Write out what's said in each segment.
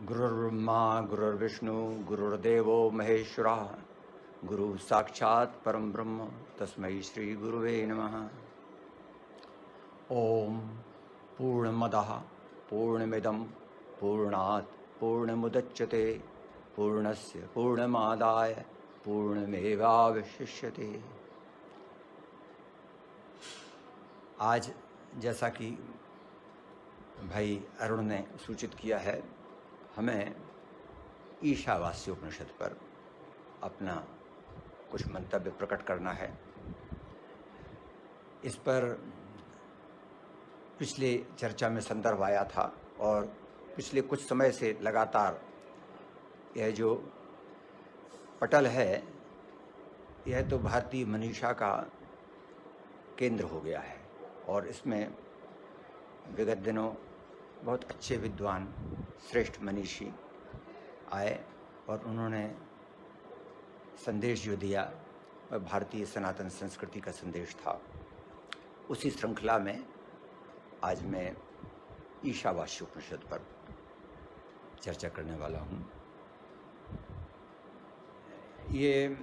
गुरुर्ब्रह्मा गुरुर्विष्णु गुरुर्देवो महेश्वरः गुरु साक्षात् परम ब्रह्म तस्मै श्री गुरुवे नमः। ओम पूर्णमदः पूर्णमिदं पूर्णात् पूर्णमुदच्यते पूर्णस्य पूर्णमादाय पूर्णमेवावशिष्यते। आज जैसा कि भाई अरुण ने सूचित किया है, हमें ईशावास्य उपनिषद पर अपना कुछ मंतव्य प्रकट करना है। इस पर पिछले चर्चा में संदर्भ आया था और पिछले कुछ समय से लगातार यह जो पटल है, यह तो भारतीय मनीषा का केंद्र हो गया है और इसमें विगत दिनों बहुत अच्छे विद्वान श्रेष्ठ मनीषी आए और उन्होंने संदेश जो दिया वह भारतीय सनातन संस्कृति का संदेश था। उसी श्रृंखला में आज मैं ईशावास्य उपनिषद पर चर्चा करने वाला हूँ। ये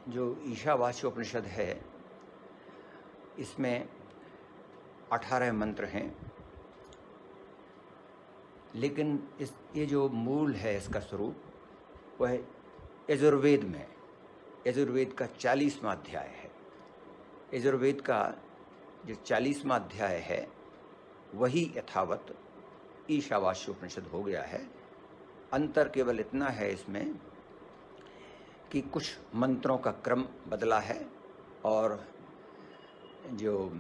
जो ईशावास्य उपनिषद है, इसमें 18 मंत्र हैं, लेकिन ये जो मूल है इसका स्वरूप वह यजुर्वेद में, यजुर्वेद का 40वां अध्याय है। यजुर्वेद का जो 40वां अध्याय है वही यथावत ईशावास्य उपनिषद हो गया है। अंतर केवल इतना है इसमें कि कुछ मंत्रों का क्रम बदला है और जो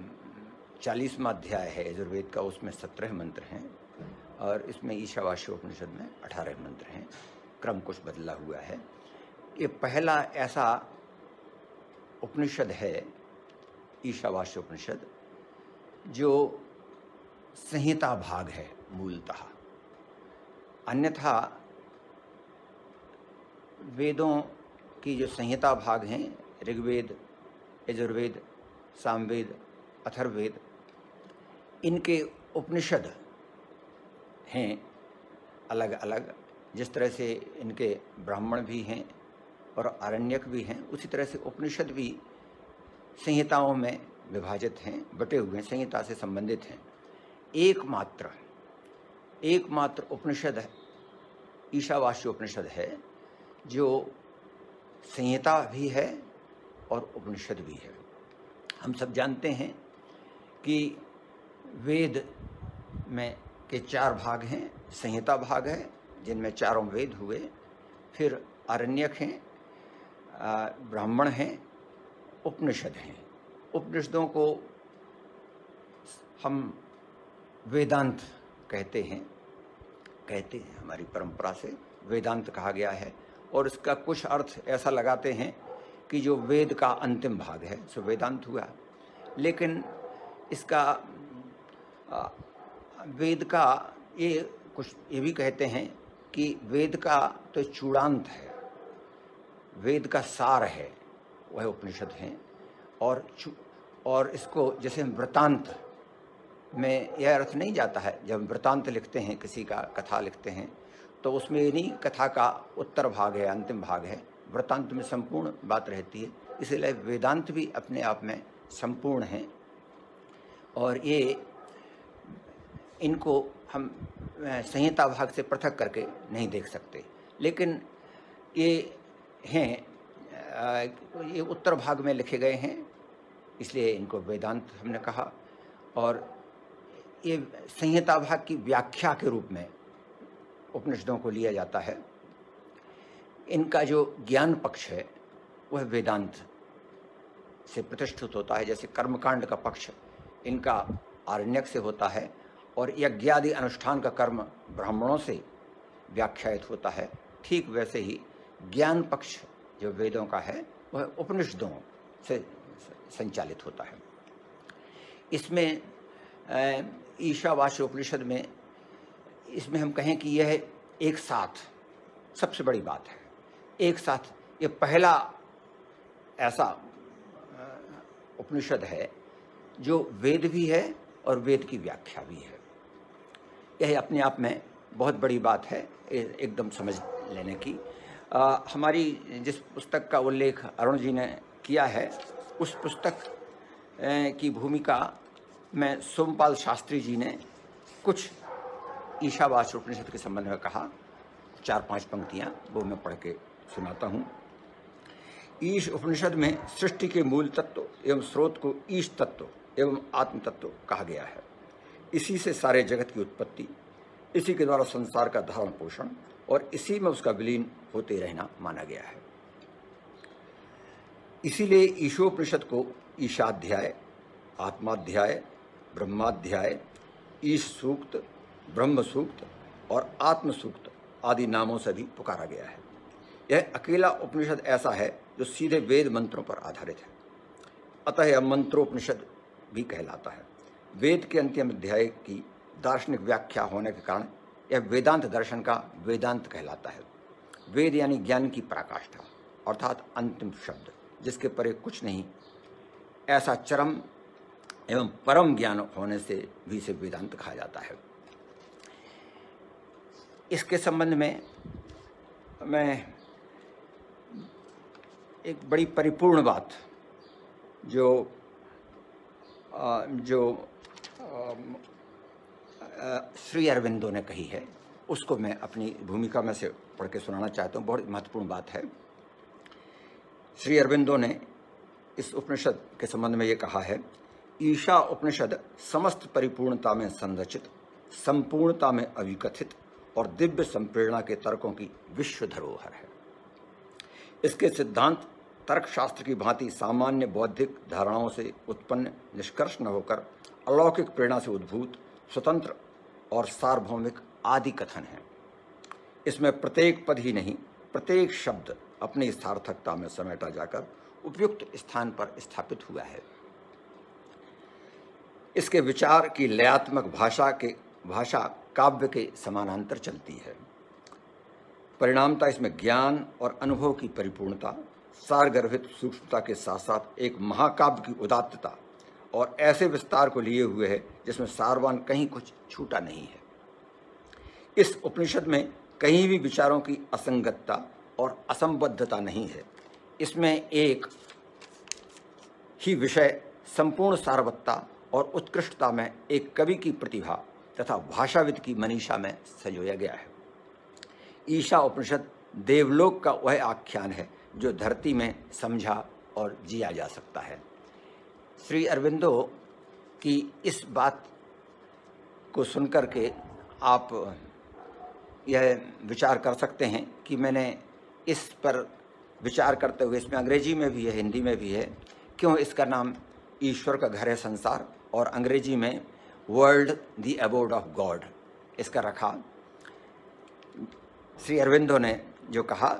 40वां अध्याय है यजुर्वेद का उसमें 17 मंत्र हैं और इसमें ईशावास्य उपनिषद में 18 मंत्र हैं। क्रम कुछ बदला हुआ है। ये पहला ऐसा उपनिषद है ईशावास्य उपनिषद जो संहिता भाग है मूलतः। अन्यथा वेदों की जो संहिता भाग हैं, ऋग्वेद, यजुर्वेद, सामवेद, अथर्ववेद, इनके उपनिषद हैं अलग अलग। जिस तरह से इनके ब्राह्मण भी हैं और आरण्यक भी हैं, उसी तरह से उपनिषद भी संहिताओं में विभाजित हैं, बटे हुए हैं, संहिता से संबंधित हैं। एकमात्र उपनिषद ईशावास्य उपनिषद है जो संहिता भी है और उपनिषद भी है। हम सब जानते हैं कि वेद में के 4 भाग हैं। संहिता भाग है जिनमें चारों वेद हुए, फिर आरण्यक हैं, ब्राह्मण हैं, उपनिषद हैं। उपनिषदों को हम वेदांत कहते हैं हमारी परंपरा से वेदांत कहा गया है और इसका कुछ अर्थ ऐसा लगाते हैं कि जो वेद का अंतिम भाग है सो वेदांत हुआ। लेकिन इसका वेद का ये भी कहते हैं कि वेद का तो चूड़ांत है, वेद का सार है, वह उपनिषद हैं। और इसको जैसे वृतांत में यह अर्थ नहीं जाता है, जब वृतांत लिखते हैं, किसी का कथा लिखते हैं, तो उसमें ये नहीं कथा का उत्तर भाग है, अंतिम भाग है। वृतांत में संपूर्ण बात रहती है। इसलिए वेदांत भी अपने आप में संपूर्ण हैं और ये इनको हम संहिता भाग से पृथक करके नहीं देख सकते। लेकिन ये हैं, ये उत्तर भाग में लिखे गए हैं, इसलिए इनको वेदांत हमने कहा। और ये संहिता भाग की व्याख्या के रूप में उपनिषदों को लिया जाता है। इनका जो ज्ञान पक्ष है वह वेदांत से प्रतिष्ठित होता है। जैसे कर्मकांड का पक्ष इनका आरण्यक से होता है और यज्ञादि अनुष्ठान का कर्म ब्राह्मणों से व्याख्यात होता है, ठीक वैसे ही ज्ञान पक्ष जो वेदों का है वह उपनिषदों से संचालित होता है। इसमें ईशावास्य उपनिषद में, इसमें हम कहें कि यह एक साथ सबसे बड़ी बात है। एक साथ ये पहला ऐसा उपनिषद है जो वेद भी है और वेद की व्याख्या भी है। यह अपने आप में बहुत बड़ी बात है एकदम समझ लेने की। हमारी जिस पुस्तक का उल्लेख अरुण जी ने किया है, उस पुस्तक की भूमिका में सोमपाल शास्त्री जी ने कुछ ईशावास्य उपनिषद के संबंध में कहा। 4-5 पंक्तियाँ वो मैं पढ़ के सुनाता हूँ। ईश उपनिषद में सृष्टि के मूल तत्व एवं स्रोत को ईश तत्व एवं आत्म तत्व कहा गया है। इसी से सारे जगत की उत्पत्ति, इसी के द्वारा संसार का धारण पोषण और इसी में उसका विलीन होते रहना माना गया है। इसीलिए ईशोपनिषद को ईशाध्याय, आत्माध्याय, ब्रह्माध्याय, ईश सूक्त, ब्रह्म सूक्त और आत्म सूक्त आदि नामों से भी पुकारा गया है। यह अकेला उपनिषद ऐसा है जो सीधे वेद मंत्रों पर आधारित है, अतः यह मंत्रोपनिषद भी कहलाता है। वेद के अंतिम अध्याय की दार्शनिक व्याख्या होने के कारण यह वेदांत दर्शन का वेदांत कहलाता है। वेद यानी ज्ञान की पराकाष्ठा अर्थात अंतिम शब्द, जिसके परे कुछ नहीं, ऐसा चरम एवं परम ज्ञान होने से भी इसे वेदांत कहा जाता है। इसके संबंध में मैं एक बड़ी परिपूर्ण बात जो श्री अरविंदो ने कही है, उसको मैं अपनी भूमिका में से पढ़ के सुनाना चाहता हूँ। बहुत महत्वपूर्ण बात है। श्री अरविंदो ने इस उपनिषद के संबंध में ये कहा है, ईशा उपनिषद समस्त परिपूर्णता में संरचित, संपूर्णता में अविकथित और दिव्य संप्रेरणा के तर्कों की विश्व धरोहर है। इसके सिद्धांत तर्कशास्त्र की भांति सामान्य बौद्धिक धारणाओं से उत्पन्न निष्कर्ष न होकर अलौकिक प्रेरणा से उद्भूत स्वतंत्र और सार्वभौमिक आदि कथन है। इसमें प्रत्येक पद ही नहीं, प्रत्येक शब्द अपनी सार्थकता में समेटा जाकर उपयुक्त स्थान पर स्थापित हुआ है। इसके विचार की लयात्मक भाषा काव्य के समानांतर चलती है। परिणामता इसमें ज्ञान और अनुभव की परिपूर्णता, सारगर्भित सूक्ष्मता के साथ साथ एक महाकाव्य की उदात्तता और ऐसे विस्तार को लिए हुए है जिसमें सारवान कहीं कुछ छूटा नहीं है। इस उपनिषद में कहीं भी विचारों की असंगतता और असंबद्धता नहीं है। इसमें एक ही विषय संपूर्ण सारवत्ता और उत्कृष्टता में एक कवि की प्रतिभा तथा भाषाविद की मनीषा में संजोया गया है। ईशा उपनिषद देवलोक का वह आख्यान है जो धरती में समझा और जिया जा सकता है। श्री अरविंदो की इस बात को सुनकर के आप यह विचार कर सकते हैं कि मैंने इस पर विचार करते हुए, इसमें अंग्रेजी में भी है, हिंदी में भी है, क्यों इसका नाम ईश्वर का घर है संसार और अंग्रेजी में world the abode of God इसका रखा। श्री अरविंदो ने जो कहा,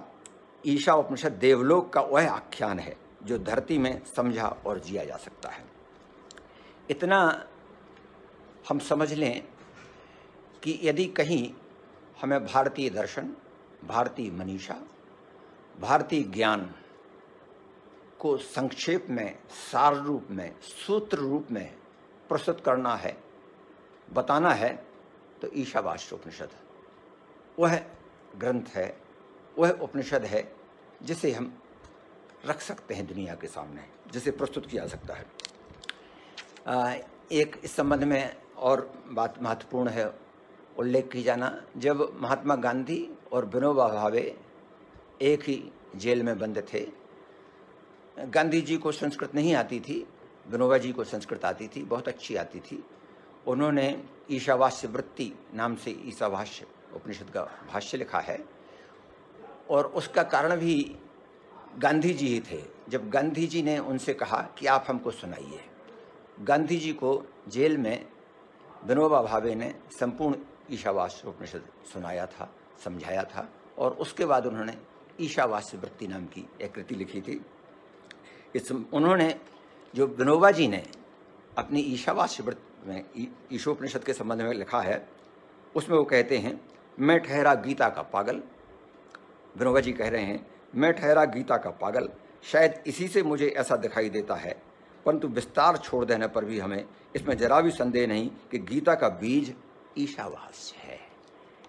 ईशा उपनिषद देवलोक का वह आख्यान है जो धरती में समझा और जिया जा सकता है। इतना हम समझ लें कि यदि कहीं हमें भारतीय दर्शन, भारतीय मनीषा, भारतीय ज्ञान को संक्षेप में, सार रूप में, सूत्र रूप में प्रस्तुत करना है, बताना है, तो ईशावास्य उपनिषद वह ग्रंथ है, वह उपनिषद है जिसे हम रख सकते हैं दुनिया के सामने, जिसे प्रस्तुत किया जा सकता है। एक इस संबंध में और बात महत्वपूर्ण है उल्लेख की जाना, जब महात्मा गांधी और विनोबा भावे एक ही जेल में बंद थे, गांधी जी को संस्कृत नहीं आती थी, विनोबा जी को संस्कृत आती थी, बहुत अच्छी आती थी। उन्होंने ईशावास्य वृत्ति नाम से ईशावास्य उपनिषद का भाष्य लिखा है और उसका कारण भी गांधी जी ही थे। जब गांधी जी ने उनसे कहा कि आप हमको सुनाइए, गांधी जी को जेल में विनोबा भावे ने संपूर्ण ईशावास्य उपनिषद सुनाया था, समझाया था और उसके बाद उन्होंने ईशावास्य वृत्ति नाम की एक कृति लिखी थी। उन्होंने जो विनोबा जी ने अपनी ईशावास्य वृत्ति में ईशोपनिषद के संबंध में लिखा है, उसमें वो कहते हैं, मैं ठहरा गीता का पागल। विनोबा जी कह रहे हैं, मैं ठहरा गीता का पागल, शायद इसी से मुझे ऐसा दिखाई देता है, परंतु विस्तार छोड़ देने पर भी हमें इसमें जरा भी संदेह नहीं कि गीता का बीज ईशावास्य है।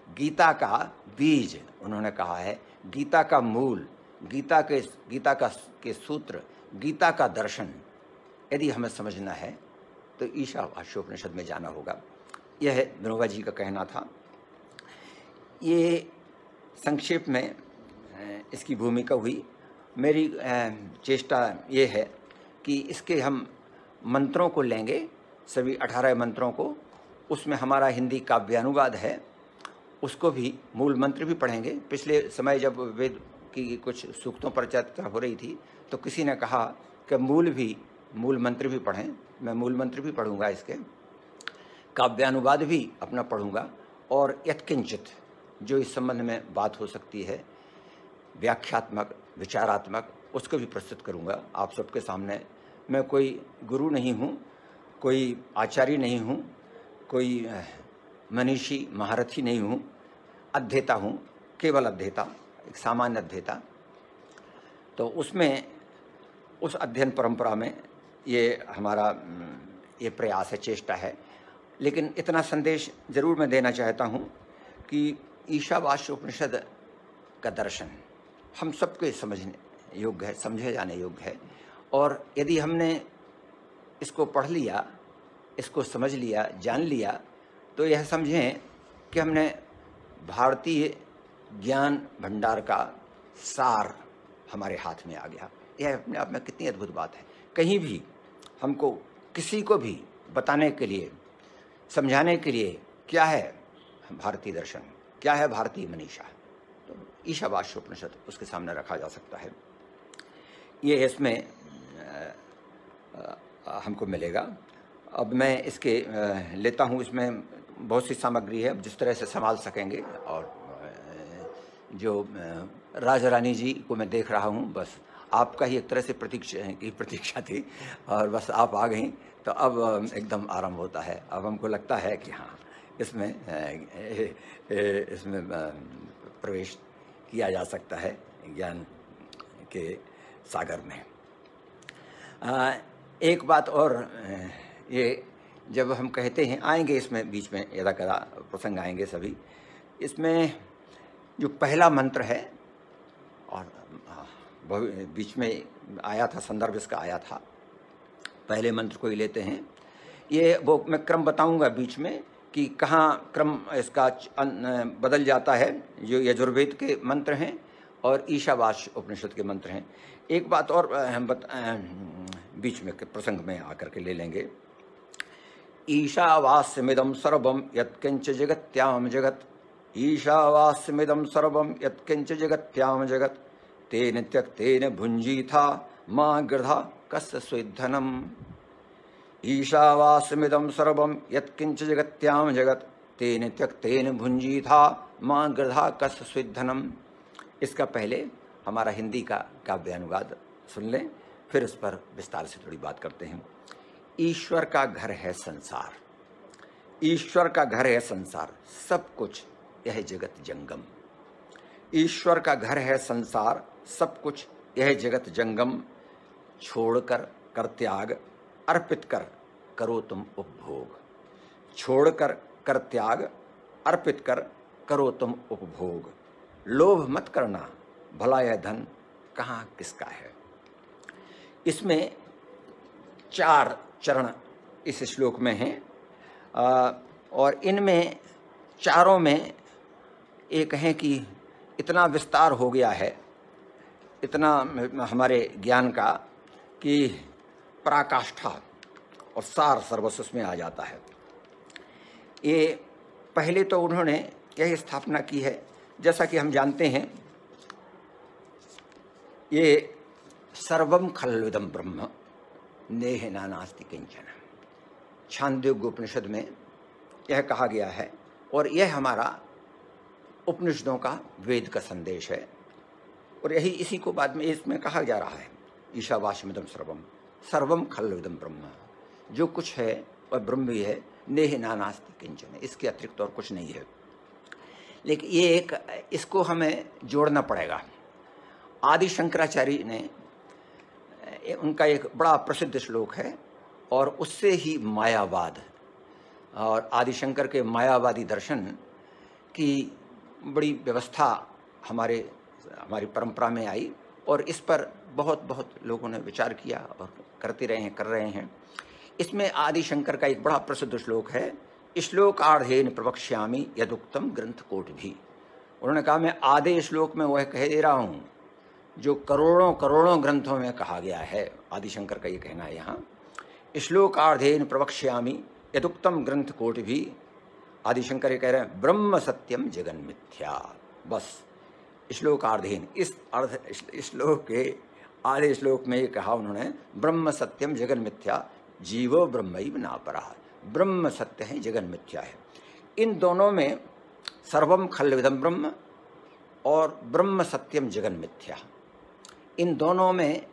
गीता का बीज उन्होंने कहा है, गीता का मूल, गीता के सूत्र, गीता का दर्शन यदि हमें समझना है तो ईशावास्योपनिषद में जाना होगा। यह विनोबा जी का कहना था। ये संक्षेप में इसकी भूमिका हुई। मेरी चेष्टा ये है कि इसके हम मंत्रों को लेंगे, सभी 18 मंत्रों को, उसमें हमारा हिंदी काव्यानुवाद है, उसको भी मूल मंत्र भी पढ़ेंगे। पिछले समय जब वेद की कुछ सूक्तों पर चर्चा हो रही थी तो किसी ने कहा कि मूल मंत्र भी पढ़ें। मैं मूल मंत्र भी पढ़ूंगा, इसके काव्यानुवाद भी अपना पढ़ूंगा, और यत्किंचित जो इस संबंध में बात हो सकती है, व्याख्यात्मक, विचारात्मक, उसको भी प्रस्तुत करूंगा आप सबके सामने। मैं कोई गुरु नहीं हूँ, कोई आचार्य नहीं हूँ, कोई मनीषी महारथी नहीं हूँ, अध्येता हूँ, केवल अध्येता, एक सामान्य अध्येता। तो उसमें उस अध्ययन परंपरा में ये हमारा ये प्रयास है, चेष्टा है। लेकिन इतना संदेश जरूर मैं देना चाहता हूँ कि ईशावास्योपनिषद का दर्शन हम सबके समझने योग्य है, समझे जाने योग्य है। और यदि हमने इसको पढ़ लिया, इसको समझ लिया, जान लिया, तो यह समझें कि हमने भारतीय ज्ञान भंडार का सार हमारे हाथ में आ गया। यह अपने आप में कितनी अद्भुत बात है। कहीं भी हमको किसी को भी बताने के लिए, समझाने के लिए क्या है भारतीय दर्शन, क्या है भारतीय मनीषा, तो ईशावास्योपनिषद उसके सामने रखा जा सकता है। ये इसमें हमको मिलेगा। अब मैं इसके लेता हूँ, इसमें बहुत सी सामग्री है, जिस तरह से संभाल सकेंगे। और जो राजा रानी जी को मैं देख रहा हूँ, बस आपका ही एक तरह से प्रतीक्षा थी, और बस आप आ गई तो अब एकदम आराम होता है। अब हमको लगता है कि हाँ, इसमें प्रवेश किया जा सकता है ज्ञान के सागर में। एक बात और, ये जब हम कहते हैं, आएंगे इसमें बीच में यदा कदा प्रसंग आएंगे सभी, इसमें जो पहला मंत्र है, और बीच में आया था, संदर्भ इसका आया था, पहले मंत्र को ही लेते हैं। ये वो मैं क्रम बताऊंगा बीच में कि कहाँ क्रम इसका बदल जाता है। जो यजुर्वेद के मंत्र हैं और ईशावास्य उपनिषद के मंत्र हैं। एक बात और हम बीच में प्रसंग में आकर के ले लेंगे। ईशावास्यमिदं सर्वं यत्किंच जगत्याम जगत, ईशावास्यमिदं सर्वं यत्किंच जगत्याम जगत, तेन त्यक्तेन भुञ्जीथा मा गृधा कस्य स्वेद्धनम्। ईशावास्यमिदं सर्वं यत्किंच जगत्याम जगत, तेन त्यक्तेन भुञ्जीथा मा गृधा कस्य स्वेद्धनम्। इसका पहले हमारा हिंदी का काव्यानुवाद सुन लें, फिर इस पर विस्तार से थोड़ी बात करते हैं। ईश्वर का घर है संसार, ईश्वर का घर है संसार, सब कुछ यह जगत जंगम। ईश्वर का घर है संसार, सब कुछ यह जगत जंगम। छोड़कर कर त्याग, अर्पित कर करो तुम उपभोग। छोड़कर कर त्याग, अर्पित कर करो तुम उपभोग। लोभ मत करना, भला यह धन कहाँ किसका है। इसमें 4 चरण इस श्लोक में हैं, और इनमें चारों में ये कहें कि इतना विस्तार हो गया है, इतना हमारे ज्ञान का, कि पराकाष्ठा और सार सर्वस्व उसमें आ जाता है। ये पहले तो उन्होंने यही स्थापना की है, जैसा कि हम जानते हैं, ये सर्वम खल्विदम ब्रह्म नेह नास्ति किंचन, छांदोग्य उपनिषद में यह कहा गया है। और यह हमारा उपनिषदों का, वेद का संदेश है। और यही इसी को बाद में इसमें कहा जा रहा है, ईशावास्यमिदं सर्वम, सर्वम खल्विदं ब्रह्म, जो कुछ है वह ब्रह्म ही है, नेह नास्ति किंचन, इसके अतिरिक्त और कुछ नहीं है। लेकिन ये एक, इसको हमें जोड़ना पड़ेगा। आदि शंकराचार्य ने, उनका एक बड़ा प्रसिद्ध श्लोक है, और उससे ही मायावाद और आदिशंकर के मायावादी दर्शन, की बड़ी व्यवस्था हमारी परंपरा में आई और इस पर बहुत लोगों ने विचार किया और करते रहे हैं, कर रहे हैं। इसमें आदि शंकर का एक बड़ा प्रसिद्ध श्लोक है, श्लोकार्धेन प्रवक्ष्यामि यदुक्तम ग्रंथ कोट भी। उन्होंने कहा मैं आधे श्लोक में वह कह दे रहा हूँ जो करोड़ों ग्रंथों में कहा गया है। आदि शंकर का ये कहना है यहाँ, श्लोकार्धेन प्रवक्ष्यामि यदुक्तम ग्रंथ कोट भी। आदि शंकर ये कह रहे हैं ब्रह्म सत्यम जगन मिथ्या। बस श्लोकार्धेन, इस श्लोक के आधे श्लोक में ये कहा उन्होंने, ब्रह्म सत्यम जगन मिथ्या जीवो ब्रह्मैव नापरः। ब्रह्म सत्य है, जगन मिथ्या है। इन दोनों में सर्वम खल्विदम ब्रह्म और ब्रह्म सत्यम जगन मिथ्या, इन दोनों में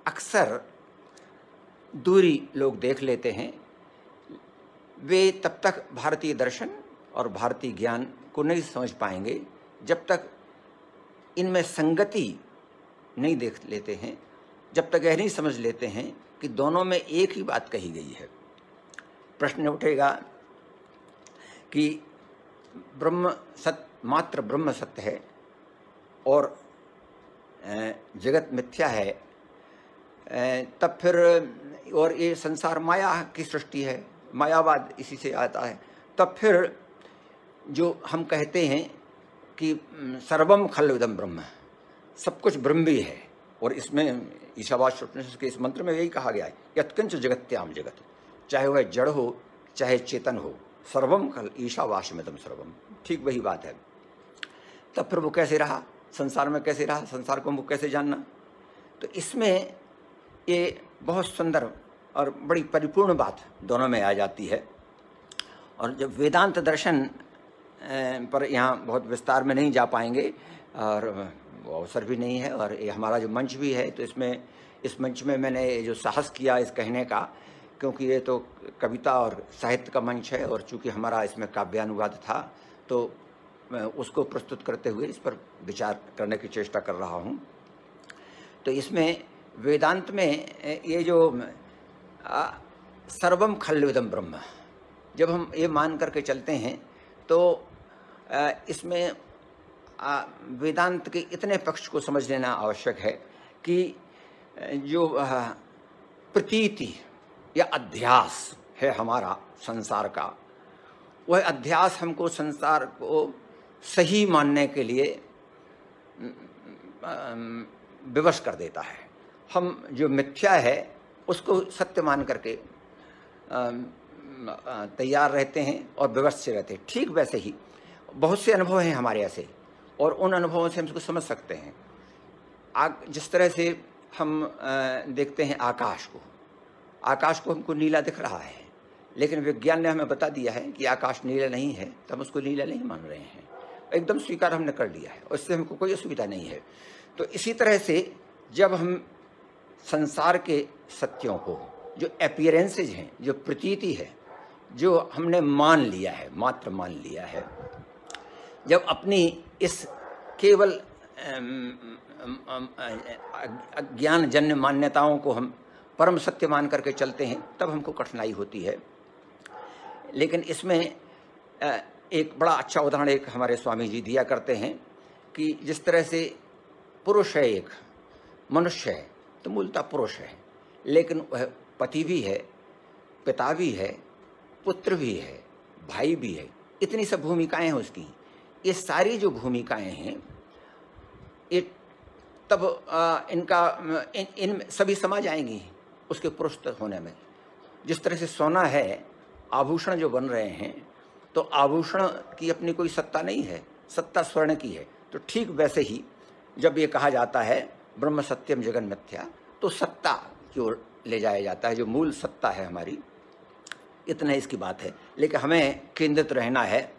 अक्सर दूरी लोग देख लेते हैं। वे तब तक भारतीय दर्शन और भारतीय ज्ञान को नहीं समझ पाएंगे जब तक इनमें संगति नहीं देख लेते हैं, जब तक यह नहीं समझ लेते हैं कि दोनों में एक ही बात कही गई है। प्रश्न उठेगा कि मात्र ब्रह्म सत्य है और जगत मिथ्या है, तब फिर और ये संसार माया की सृष्टि है, मायावाद इसी से आता है। तब फिर जो हम कहते हैं कि सर्वम खल्विदम ब्रह्म, सब कुछ ब्रह्म भी है, और इसमें ईशावास्य उपनिषद के इस मंत्र में यही कहा गया है, यत्किंच जगत्याम जगत, चाहे वह जड़ हो चाहे चेतन हो, सर्वम खल ईशावास्यमिदं सर्वम, ठीक वही बात है। तब फिर वो कैसे रहा, संसार में कैसे रहा, संसार को हमको कैसे जानना? तो इसमें ये बहुत सुंदर और बड़ी परिपूर्ण बात दोनों में आ जाती है। और जब वेदांत दर्शन पर यहाँ बहुत विस्तार में नहीं जा पाएंगे और वो अवसर भी नहीं है, और ये हमारा जो मंच भी है, तो इस मंच में मैंने जो साहस किया इस कहने का, क्योंकि ये तो कविता और साहित्य का मंच है, और चूँकि हमारा इसमें काव्यानुवाद था, तो मैं उसको प्रस्तुत करते हुए इस पर विचार करने की चेष्टा कर रहा हूँ। तो इसमें वेदांत में ये जो सर्वम खल्विदम ब्रह्म, जब हम ये मान करके चलते हैं तो इसमें वेदांत के इतने पक्ष को समझ लेना आवश्यक है कि जो प्रतीति या अध्यास है हमारा संसार का, वह अध्यास हमको संसार को सही मानने के लिए विवश कर देता है। हम जो मिथ्या है उसको सत्य मान करके तैयार रहते हैं और विवश से रहते हैं। ठीक वैसे ही बहुत से अनुभव हैं हमारे ऐसे, और उन अनुभवों से हम इसको समझ सकते हैं। जिस तरह से हम देखते हैं आकाश को हमको नीला दिख रहा है, लेकिन विज्ञान ने हमें बता दिया है कि आकाश नीला नहीं है, तो हम उसको नीला नहीं मान रहे हैं, एकदम स्वीकार हमने कर लिया है, उससे हमको कोई असुविधा नहीं है। तो इसी तरह से जब हम संसार के सत्यों को, जो अपीयरेंसेज हैं, जो प्रतीति है, जो हमने मान लिया है, मात्र मान लिया है, जब अपनी इस केवल ज्ञानजन्य मान्यताओं को हम परम सत्य मान करके चलते हैं, तब हमको कठिनाई होती है। लेकिन इसमें एक बड़ा अच्छा उदाहरण एक हमारे स्वामी जी दिया करते हैं कि जिस तरह से पुरुष है, एक मनुष्य है तो मूलतः पुरुष है, लेकिन वह पति भी है, पिता भी है, पुत्र भी है, भाई भी है, इतनी सब भूमिकाएं हैं उसकी। ये सारी जो भूमिकाएं हैं, ये तब इन सभी समा जाएंगी उसके पुरुष होने में। जिस तरह से सोना है, आभूषण जो बन रहे हैं, तो आभूषण की अपनी कोई सत्ता नहीं है, सत्ता स्वर्ण की है। तो ठीक वैसे ही जब ये कहा जाता है ब्रह्म सत्यम जगन मिथ्या, तो सत्ता की ओर ले जाया जाता है, जो मूल सत्ता है हमारी। इतना इसकी बात है, लेकिन हमें केंद्रित रहना है,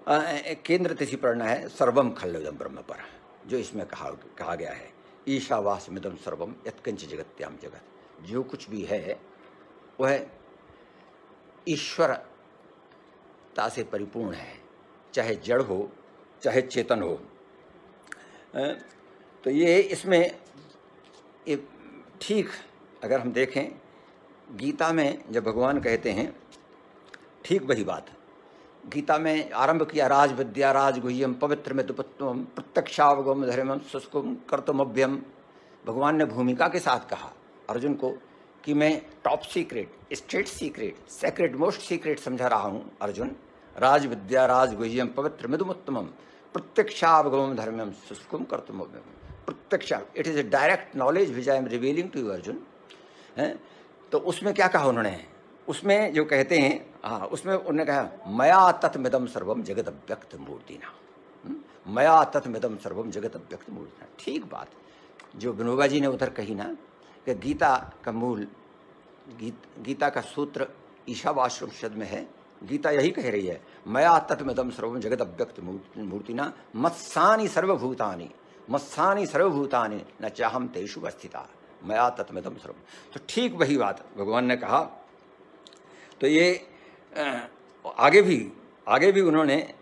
केंद्रित इसी पर रहना है सर्वम खल्विदम ब्रह्म पर, जो इसमें कहा गया है, ईशावास्यमिदं सर्वम यत्किंच जगत्याम जगत। जो कुछ भी है वह ईश्वरता से परिपूर्ण है, चाहे जड़ हो चाहे चेतन हो। तो ये इसमें ये ठीक अगर हम देखें, गीता में जब भगवान कहते हैं, ठीक वही बात, गीता में आरंभ किया, राज विद्या राज गुह्यम पवित्र में दुपत्वम प्रत्यक्षावगम धर्मम सुस्कुम कर्तुमभ्यम। भगवान ने भूमिका के साथ कहा अर्जुन को कि मैं top secret, state secret, secret most secret समझा रहा हूँ अर्जुन। राज विद्या राज गुह्यम पवित्र मृदुमुत्तमम प्रत्यक्षावगम धर्मम सुस्कुम कर्तुमभ्यम। प्रत्यक्षा, it is a direct knowledge which I am revealing to you Arjun. हैं, तो उसमें क्या कहा उन्होंने, उसमें जो कहते हैं, हाँ उसमें उन्होंने कहा मया तत्मिदम सर्वम जगत अव्यक्त मूर्तिना, मया तत्मिदम सर्वम जगत अव्यक्त मूर्तिना। ठीक बात जो विनोबा जी ने उधर कही ना कि गीता का मूल, गीता का सूत्र ईशावास्यम शब्द में है। गीता यही कह रही है, मया तत्मिदम सर्वम जगत अव्यक्त मूर्तिना मत्सानि सर्वभूतानि, मत्सानि सर्वभूतानि न चाहम तेषु स्थिता मया तत्मिदम सर्वम। तो ठीक वही बात भगवान ने कहा। तो ये आगे भी उन्होंने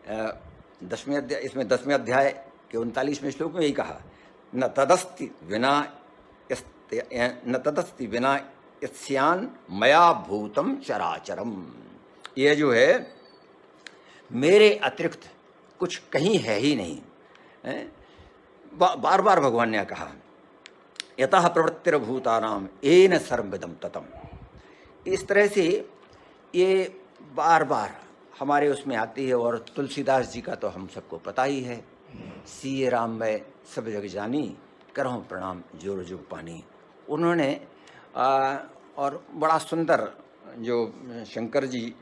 10वें अध्याय, इसमें 10वें अध्याय के 39वें श्लोक में यही कहा, न तदस्ति विना यस्यान मया भूतम चराचरम। ये जो है मेरे अतिरिक्त कुछ कहीं है ही नहीं। बार बार भगवान ने कहा, यतः प्रवृत्तिर्भूतानाम येन सर्वमिदं ततम्। इस तरह से ये बार बार हमारे उसमें आती है। और तुलसीदास जी का तो हम सबको पता ही है, सीए राम मैं सब जग जानी, करहूँ प्रणाम जोर जुग पानी। उन्होंने और बड़ा सुंदर जो शंकर जी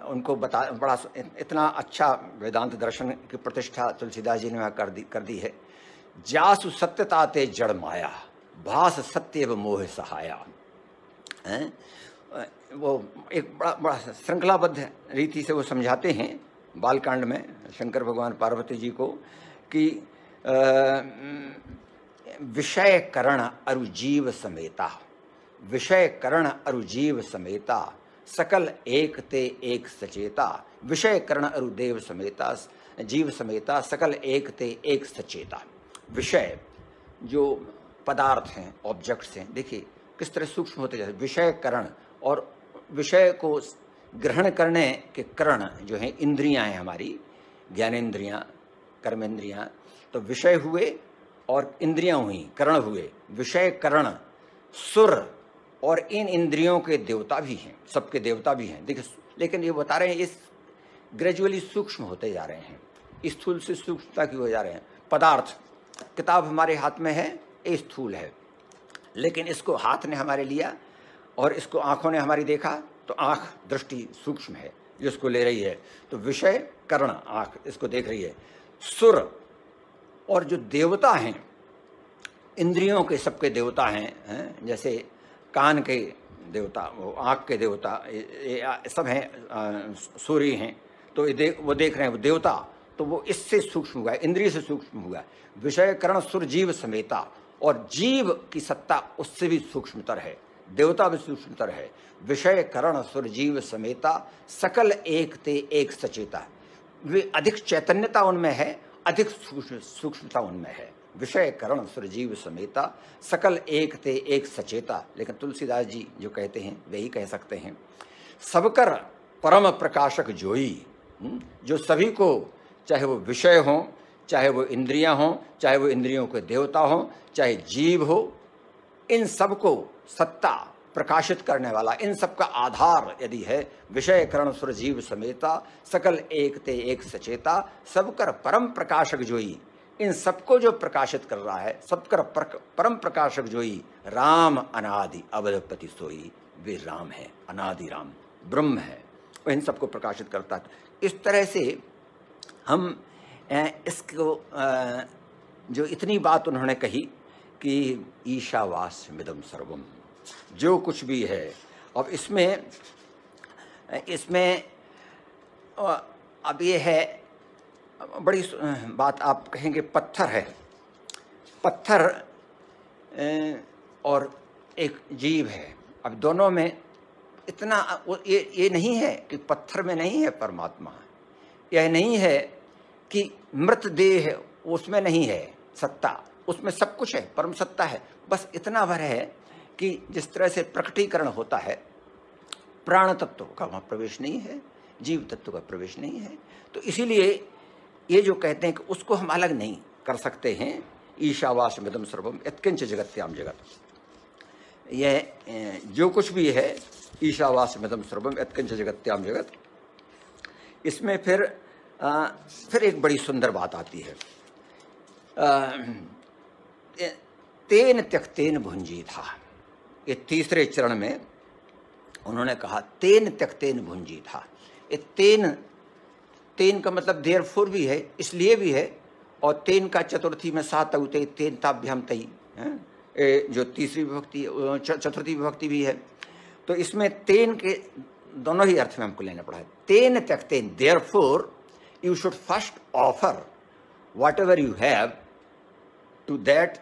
उनको बड़ा इतना अच्छा वेदांत दर्शन की प्रतिष्ठा तुलसीदास जी ने वहाँ कर दी है। जासु सत्यता ते जड़ माया, भास सत्यव मोह सहाया। वो एक बड़ा श्रृंखलाबद्ध रीति से वो समझाते हैं बालकांड में शंकर भगवान पार्वती जी को कि विषय करण अरु जीव समेता, विषय करण अरु जीव समेता, सकल एक ते एक सचेता, विषय करण अरु देव समेता, जीव समेता, सकल एक ते एक सचेता। विषय जो पदार्थ हैं, ऑब्जेक्ट्स हैं, देखिए किस तरह सूक्ष्म होते जाते। विषय करण, और विषय को ग्रहण करने के करण जो हैं इंद्रियां हैं हमारी, ज्ञानेंद्रियां, कर्मेंद्रियां। तो विषय हुए और इंद्रियां हुई, करण हुए, विषय करण सुर। और इन इंद्रियों के देवता भी हैं, सबके देवता भी हैं। देखिए, लेकिन ये बता रहे हैं इस ग्रेजुअली सूक्ष्म होते जा रहे हैं, स्थूल से सूक्ष्मता की हो जा रहे हैं। पदार्थ, किताब हमारे हाथ में है, ये स्थूल है, लेकिन इसको हाथ ने हमारे लिया और इसको आँखों ने हमारी देखा, तो आँख दृष्टि सूक्ष्म है जिसको ले रही है। तो विषय कर्ण, आँख इसको देख रही है। सुर और जो देवता हैं, इंद्रियों के सबके देवता हैं, जैसे कान के देवता, वो आँख के देवता, ये सब हैं, सूर्य हैं। तो वो देख रहे हैं, वो देवता, तो वो इससे सूक्ष्म हुआ है, इंद्रिय से सूक्ष्म हुआ है। विषय करण सुर जीव समेता, और जीव की सत्ता उससे भी सूक्ष्मतर है, देवता भी सूक्ष्मतर है। विषय करण सुर जीव समेता, सकल एक ते एक सचेता। वे अधिक चैतन्यता उनमें है, अधिक सूक्ष्मता उनमें है। विषय करण सुर जीव समेता, सकल एक ते एक सचेता। लेकिन तुलसीदास जी जो कहते हैं वही कह सकते हैं, सबकर परम प्रकाशक जोई, जो सभी को, चाहे वो विषय हों, चाहे वो इंद्रियां हों, चाहे वो इंद्रियों के देवता हों, चाहे जीव हो, इन सब को सत्ता प्रकाशित करने वाला, इन सब का आधार यदि है विषय करण सुर जीव समेता, सकल एक ते एक सचेता, सबकर परम प्रकाशक जोई। इन सबको जो प्रकाशित कर रहा है, सबकर परम प्रकाशक जोई, राम अनादि अवधपति सोई। वे राम है, अनादि राम ब्रह्म है, वो इन सबको प्रकाशित करता है। इस तरह से हम इसको जो इतनी बात उन्होंने कही कि ईशावास्यमिदं सर्वम, जो कुछ भी है। अब इसमें अब ये है बड़ी बात, आप कहेंगे पत्थर है, पत्थर और एक जीव है। अब दोनों में इतना ये नहीं है कि पत्थर में नहीं है परमात्मा, यह नहीं है कि मृत देह उसमें नहीं है सत्ता, उसमें सब कुछ है, परम सत्ता है। बस इतना भर है कि जिस तरह से प्रकटीकरण होता है, प्राण तत्व का वहाँ प्रवेश नहीं है, जीव तत्व का प्रवेश नहीं है। तो इसीलिए ये जो कहते हैं कि उसको हम अलग नहीं कर सकते हैं, ईशावास्यमिदं सर्वम यत्किंच जगत्याम जगत, यह जो कुछ भी है ईशावास्यमिदं सर्वम यत्किंच जगत्याम जगत। इसमें फिर एक बड़ी सुंदर बात आती है, तेन त्यक्तेन भुंजी था। ये तीसरे चरण में उन्होंने कहा तेन त्यक्तेन भुंजी था। ये तेन का मतलब देयरफॉर भी है, इसलिए भी है, और तेन का चतुर्थी में सात उते तेन ताभ्याम तई, जो तीसरी विभक्ति चतुर्थी विभक्ति भी है। तो इसमें तेन के दोनों ही अर्थ में हमको लेना पड़ा है। तेन त्यक्तेन, therefore you should first offer whatever you have to that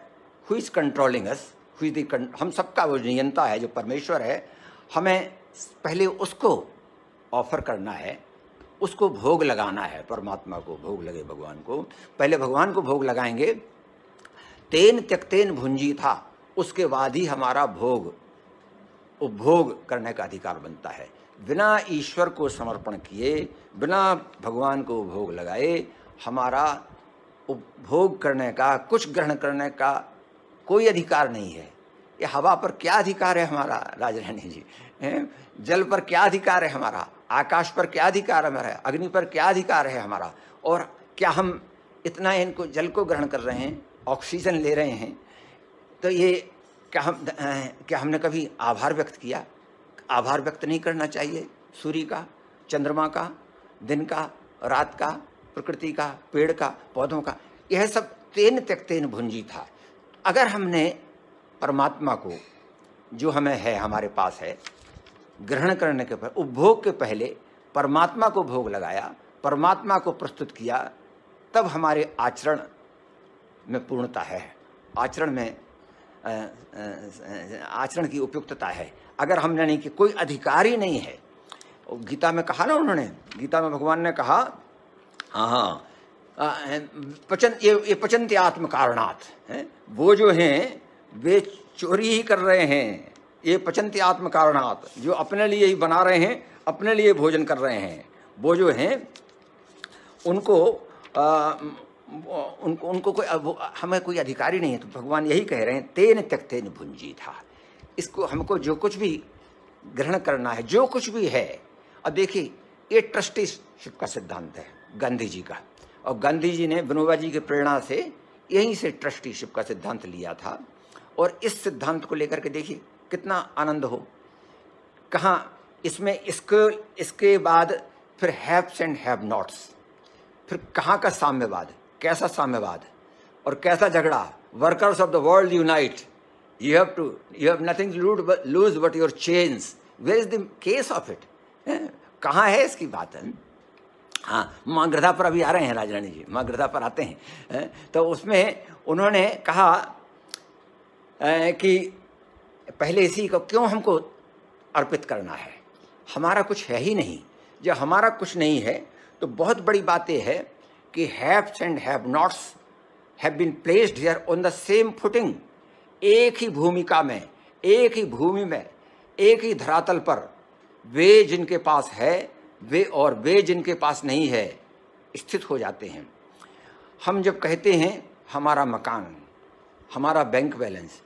who is controlling us, who is the, हम सबका वो नियंता है जो परमेश्वर है, हमें पहले उसको ऑफर करना है, उसको भोग लगाना है। परमात्मा को भोग लगे, भगवान को पहले भगवान को भोग लगाएंगे। तेन त्यक्तेन भुंजी था, उसके बाद ही हमारा भोग उपभोग करने का अधिकार बनता है। बिना ईश्वर को समर्पण किए, बिना भगवान को भोग लगाए हमारा उपभोग करने का, कुछ ग्रहण करने का कोई अधिकार नहीं है। ये हवा पर क्या अधिकार है हमारा, राजरानी जी? जल पर क्या अधिकार है हमारा? आकाश पर क्या अधिकार है हमारा? अग्नि पर क्या अधिकार है हमारा? और क्या हम इतना इनको जल को ग्रहण कर रहे हैं, ऑक्सीजन ले रहे हैं? तो ये क्या हमने कभी आभार व्यक्त किया? आभार व्यक्त नहीं करना चाहिए सूर्य का, चंद्रमा का, दिन का, रात का, प्रकृति का, पेड़ का, पौधों का। यह सब तेन त्यक्तेन भुंजी था। अगर हमने परमात्मा को, जो हमें है, हमारे पास है, ग्रहण करने के पहले, उपभोग के पहले परमात्मा को भोग लगाया, परमात्मा को प्रस्तुत किया, तब हमारे आचरण में पूर्णता है, आचरण में आचरण की उपयुक्तता है। अगर हमने नहीं कि कोई अधिकार ही नहीं है, गीता में कहा ना उन्होंने, गीता में भगवान ने कहा, हाँ ये पचन्ति आत्म कारणात्, वो जो हैं वे चोरी ही कर रहे हैं। ये पचन्ति आत्म कारणात्, जो अपने लिए ही बना रहे हैं, अपने लिए भोजन कर रहे हैं, वो जो हैं उनको उनको कोई, हमें कोई अधिकार ही नहीं है। तो भगवान यही कह रहे हैं तेन त्यक्तेन भुंजी था। इसको हमको जो कुछ भी ग्रहण करना है, जो कुछ भी है। अब देखिए ये ट्रस्टीशिप का सिद्धांत है गांधी जी का, और गांधी जी ने विनोबा जी की प्रेरणा से यहीं से ट्रस्टीशिप का सिद्धांत लिया था। और इस सिद्धांत को लेकर के देखिए कितना आनंद हो। कहाँ इसमें इसके बाद फिर हैव्स एंड हैव नॉट्स, फिर कहाँ का साम्यवाद, कैसा साम्यवाद और कैसा झगड़ा। Workers of the world unite, you have nothing to lose but your chains, where is the case of it? कहाँ है इसकी बात है? हाँ, माँ गृधा पर अभी आ रहे हैं राजरानी जी, माँ गृधा पर आते हैं। तो उसमें उन्होंने कहा कि पहले इसी को क्यों हमको अर्पित करना है, हमारा कुछ है ही नहीं। जब हमारा कुछ नहीं है तो बहुत बड़ी बात यह है कि haves and have nots have been placed here on the same footing. एक ही भूमिका में, एक ही भूमि में, एक ही धरातल पर वे जिनके पास है वे और वे जिनके पास नहीं है स्थित हो जाते हैं। हम जब कहते हैं हमारा मकान, हमारा बैंक बैलेंस,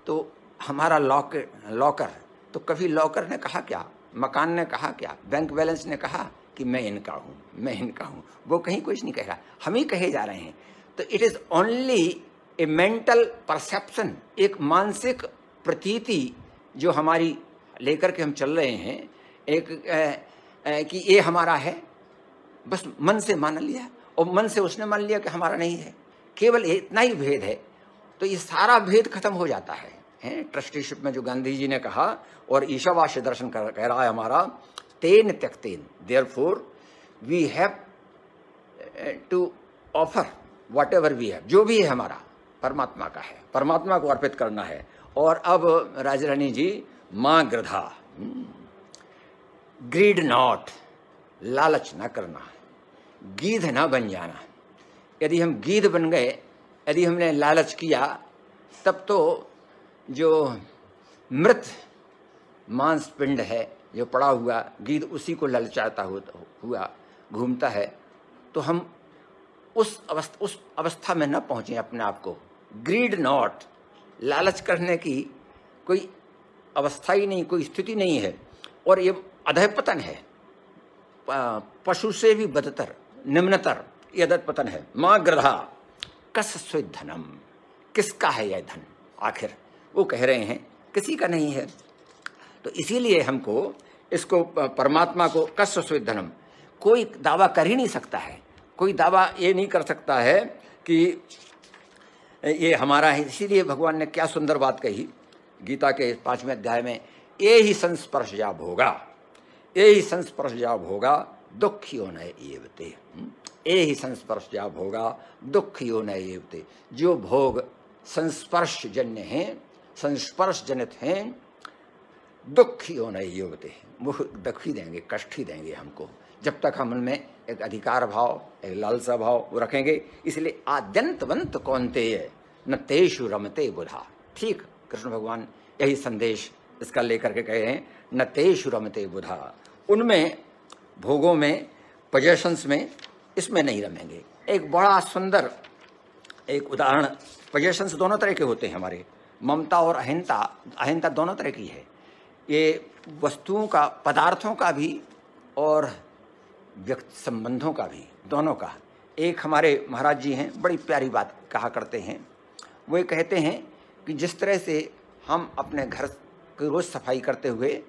तो हमारा लॉकर, तो कभी लॉकर ने कहा क्या, मकान ने कहा क्या, बैंक बैलेंस ने कहा कि मैं इनका हूँ, मैं इनका हूँ? वो कहीं कुछ नहीं कह रहा, हम ही कहे जा रहे हैं। तो it is only A mental perception, एक मानसिक प्रतीति जो हमारी लेकर के हम चल रहे हैं, एक कि ये हमारा है, बस मन से मान लिया, और मन से उसने मान लिया कि हमारा नहीं है। केवल इतना ही भेद है, तो ये सारा भेद खत्म हो जाता है। ट्रस्टीशिप में जो गांधी जी ने कहा, और ईशावास्य दर्शन कह रहा है हमारा, तेन त्यक्तेन, therefore we have to offer whatever we have, जो भी है हमारा परमात्मा का है, परमात्मा को अर्पित करना है। और अब राजरानी जी, माँ गृधा, ग्रीड नॉट, लालच ना करना, गीध ना बन जाना। यदि हम गीध बन गए, यदि हमने लालच किया, तब तो जो मृत मांस पिंड है जो पड़ा हुआ गिद्ध उसी को ललचाता हुआ घूमता है, तो हम उस अवस्था में न पहुँचें अपने आप को। ग्रीड नॉट, लालच करने की कोई अवस्था ही नहीं, कोई स्थिति नहीं है, और ये अधःपतन है, पशु से भी बदतर, निम्नतर ये अधःपतन है। माँ गृधा कस स्वेद धनम, किसका है यह धन? आखिर वो कह रहे हैं किसी का नहीं है। तो इसीलिए हमको इसको परमात्मा को कस स्वेद धनम, कोई दावा कर ही नहीं सकता है, कोई दावा ये नहीं कर सकता है कि ये हमारा है। इसीलिए भगवान ने क्या सुंदर बात कही गीता के 5वें अध्याय में, ये ही संस्पर्श जा भोगा, ये ही संस्पर्श जा भोगा दुखियो न एवते। ये ही संस्पर्श जा भोगा दुखियो न एवते। जो भोग संस्पर्श जन्य हैं, संस्पर्श जनित हैं, दुखियो न एवते, वो दुख ही देंगे, कष्ट ही देंगे हमको, जब तक हम उनमें एक अधिकार भाव, एक लालसा भाव वो रखेंगे। इसलिए आद्यंतवंत कौन्तेय न तेषु रमते बुधा। ठीक कृष्ण भगवान यही संदेश इसका लेकर के कहे हैं, न तेषु रमते बुधा, उनमें भोगों में, पोजेशंस में, इसमें नहीं रमेंगे। एक बड़ा सुंदर एक उदाहरण, पोजेशंस दोनों तरह के होते हैं हमारे, ममता और अहिंसा, अहिंसा दोनों तरह की है। ये वस्तुओं का, पदार्थों का भी और व्यक्ति संबंधों का भी, दोनों का। एक हमारे महाराज जी हैं, बड़ी प्यारी बात कहा करते हैं। वो ये कहते हैं कि जिस तरह से हम अपने घर की रोज़ सफाई करते हुए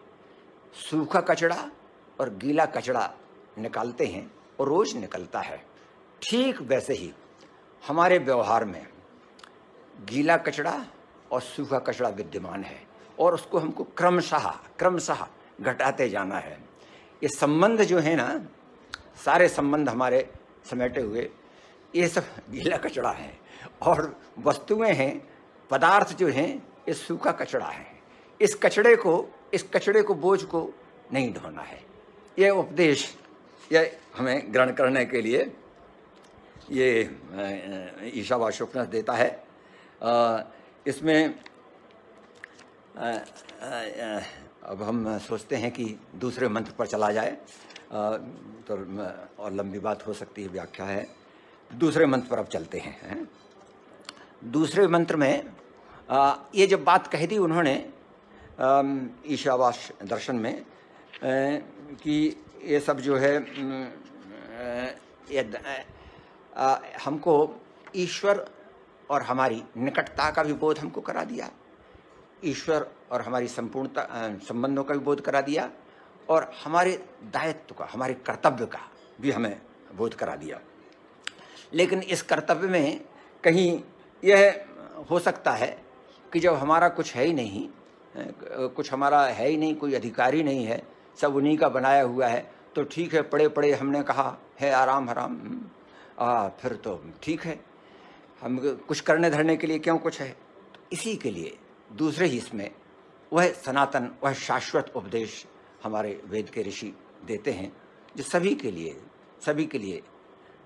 सूखा कचड़ा और गीला कचड़ा निकालते हैं और रोज़ निकलता है, ठीक वैसे ही हमारे व्यवहार में गीला कचड़ा और सूखा कचड़ा विद्यमान है, और उसको हमको क्रमशः घटाते जाना है। ये संबंध जो है ना, सारे संबंध हमारे समेटे हुए, ये सब गीला कचड़ा है, और वस्तुएं हैं, पदार्थ जो हैं, ये सूखा कचड़ा है। इस कचड़े को बोझ को नहीं ढोना है। ये उपदेश ये हमें ग्रहण करने के लिए ये ईशावास्योपनिषद देता है। इसमें अब हम सोचते हैं कि दूसरे मंत्र पर चला जाए, तो और लंबी बात हो सकती है, व्याख्या है। दूसरे मंत्र पर अब चलते हैं। दूसरे मंत्र में ये जब बात कही थी उन्होंने ईशावास्य दर्शन में कि ये सब जो है हमको ईश्वर और हमारी निकटता का भी बोध हमको करा दिया, ईश्वर और हमारी संपूर्णता संबंधों का भी बोध करा दिया, और हमारे दायित्व का, हमारे कर्तव्य का भी हमें बोध करा दिया। लेकिन इस कर्तव्य में कहीं यह हो सकता है कि जब हमारा कुछ है ही नहीं, कुछ हमारा है ही नहीं, कोई अधिकार ही नहीं है, सब उन्हीं का बनाया हुआ है, तो ठीक है, पड़े पड़े हमने कहा है आराम हराम, फिर तो ठीक है, हम कुछ करने धरने के लिए क्यों कुछ है। तो इसी के लिए दूसरे हिस्से में वह सनातन, वह शाश्वत उपदेश हमारे वेद के ऋषि देते हैं, जो सभी के लिए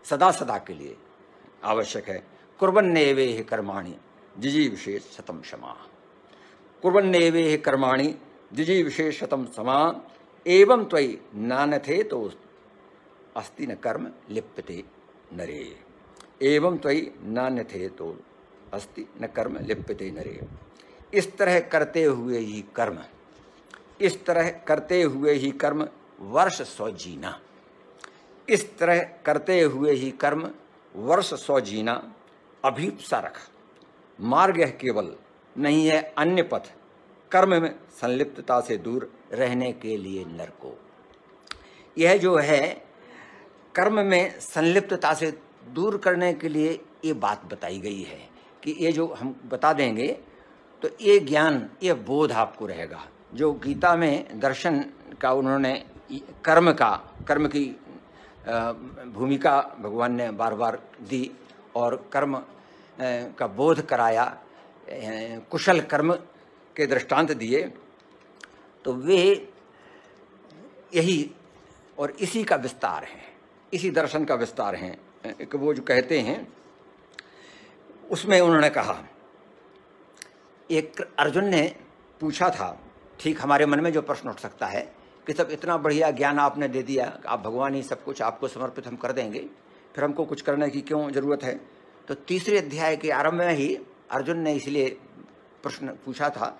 सदा सदा के लिए आवश्यक है। कुर्वन्नेवेह कर्माणि जिजीविषेत शतम क्षमा, कुर्वन्नेवेह कर्माणि जिजीविषेत शतम क्षमा, एवं त्वयि नान्यथे तो अस्ति न कर्म लिप्यते नरे, एवं त्वयि नान्यथे तो अस्ति न कर्म लिप्यते नरे। इस तरह करते हुए ही कर्म वर्ष 100 जीना, इस तरह करते हुए ही कर्म वर्ष 100 जीना। अभीप्सा रख, मार्ग यह केवल नहीं है अन्य पथ, कर्म में संलिप्तता से दूर रहने के लिए नर को। यह जो है कर्म में संलिप्तता से दूर करने के लिए ये बात बताई गई है कि ये जो हम बता देंगे तो ये ज्ञान, ये बोध आपको रहेगा। जो गीता में दर्शन का उन्होंने कर्म की भूमिका भगवान ने बार बार दी और कर्म का बोध कराया, कुशल कर्म के दृष्टांत दिए, तो वे यही और इसी का विस्तार है, इसी दर्शन का विस्तार है। एक वो जो कहते हैं उसमें उन्होंने कहा, एक अर्जुन ने पूछा था, ठीक हमारे मन में जो प्रश्न उठ सकता है कि सब इतना बढ़िया ज्ञान आपने दे दिया, आप भगवान ही सब कुछ, आपको समर्पित हम कर देंगे, फिर हमको कुछ करने की क्यों ज़रूरत है। तो तीसरे अध्याय के आरंभ में ही अर्जुन ने इसलिए प्रश्न पूछा था,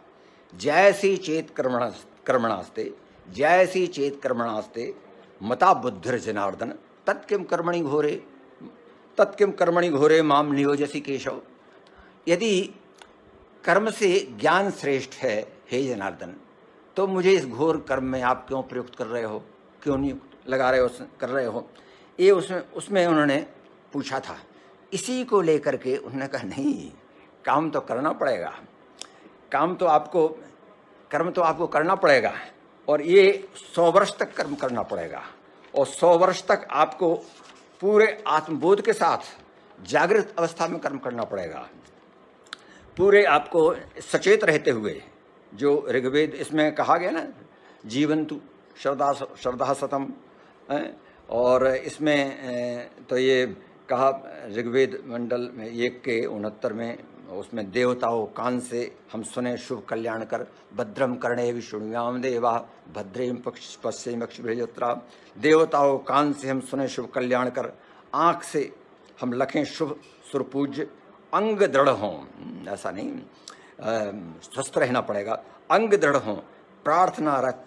जैसी चेत कर्मणास्ते जैसी चेत कर्मणास्ते मता बुद्धिर जनार्दन तत्किम कर्मणि घोरे माम नियोजसी केशव। यदि कर्म से ज्ञान श्रेष्ठ है हे जनार्दन, तो मुझे इस घोर कर्म में आप क्यों प्रयुक्त कर रहे हो, क्यों नहीं लगा रहे हो, कर रहे हो। ये उसमें उन्होंने पूछा था। इसी को लेकर के उन्होंने कहा नहीं, काम तो करना पड़ेगा, कर्म तो आपको करना पड़ेगा, और ये 100 वर्ष तक कर्म करना पड़ेगा, और 100 वर्ष तक आपको पूरे आत्मबोध के साथ जागृत अवस्था में कर्म करना पड़ेगा, पूरे आपको सचेत रहते हुए। जो ऋग्वेद इसमें कहा गया ना, जीवंतु श्रद्धा सतम, और इसमें तो ये कहा ऋग्वेद मंडल में 1 के 69 में, उसमें देवताओं कान से हम सुने शुभ कल्याण कर, भद्रम कर्णे विष्णुयाम देवा भद्रेम पश्चिम अक्षिभ्रजत्रा। देवताओं कान से हम सुने शुभ कल्याण कर, आँख से हम लखें शुभ सुरपूज्य, अंग दृढ़ हों, ऐसा नहीं, स्वस्थ रहना पड़ेगा, अंग दृढ़ हों, प्रार्थना रख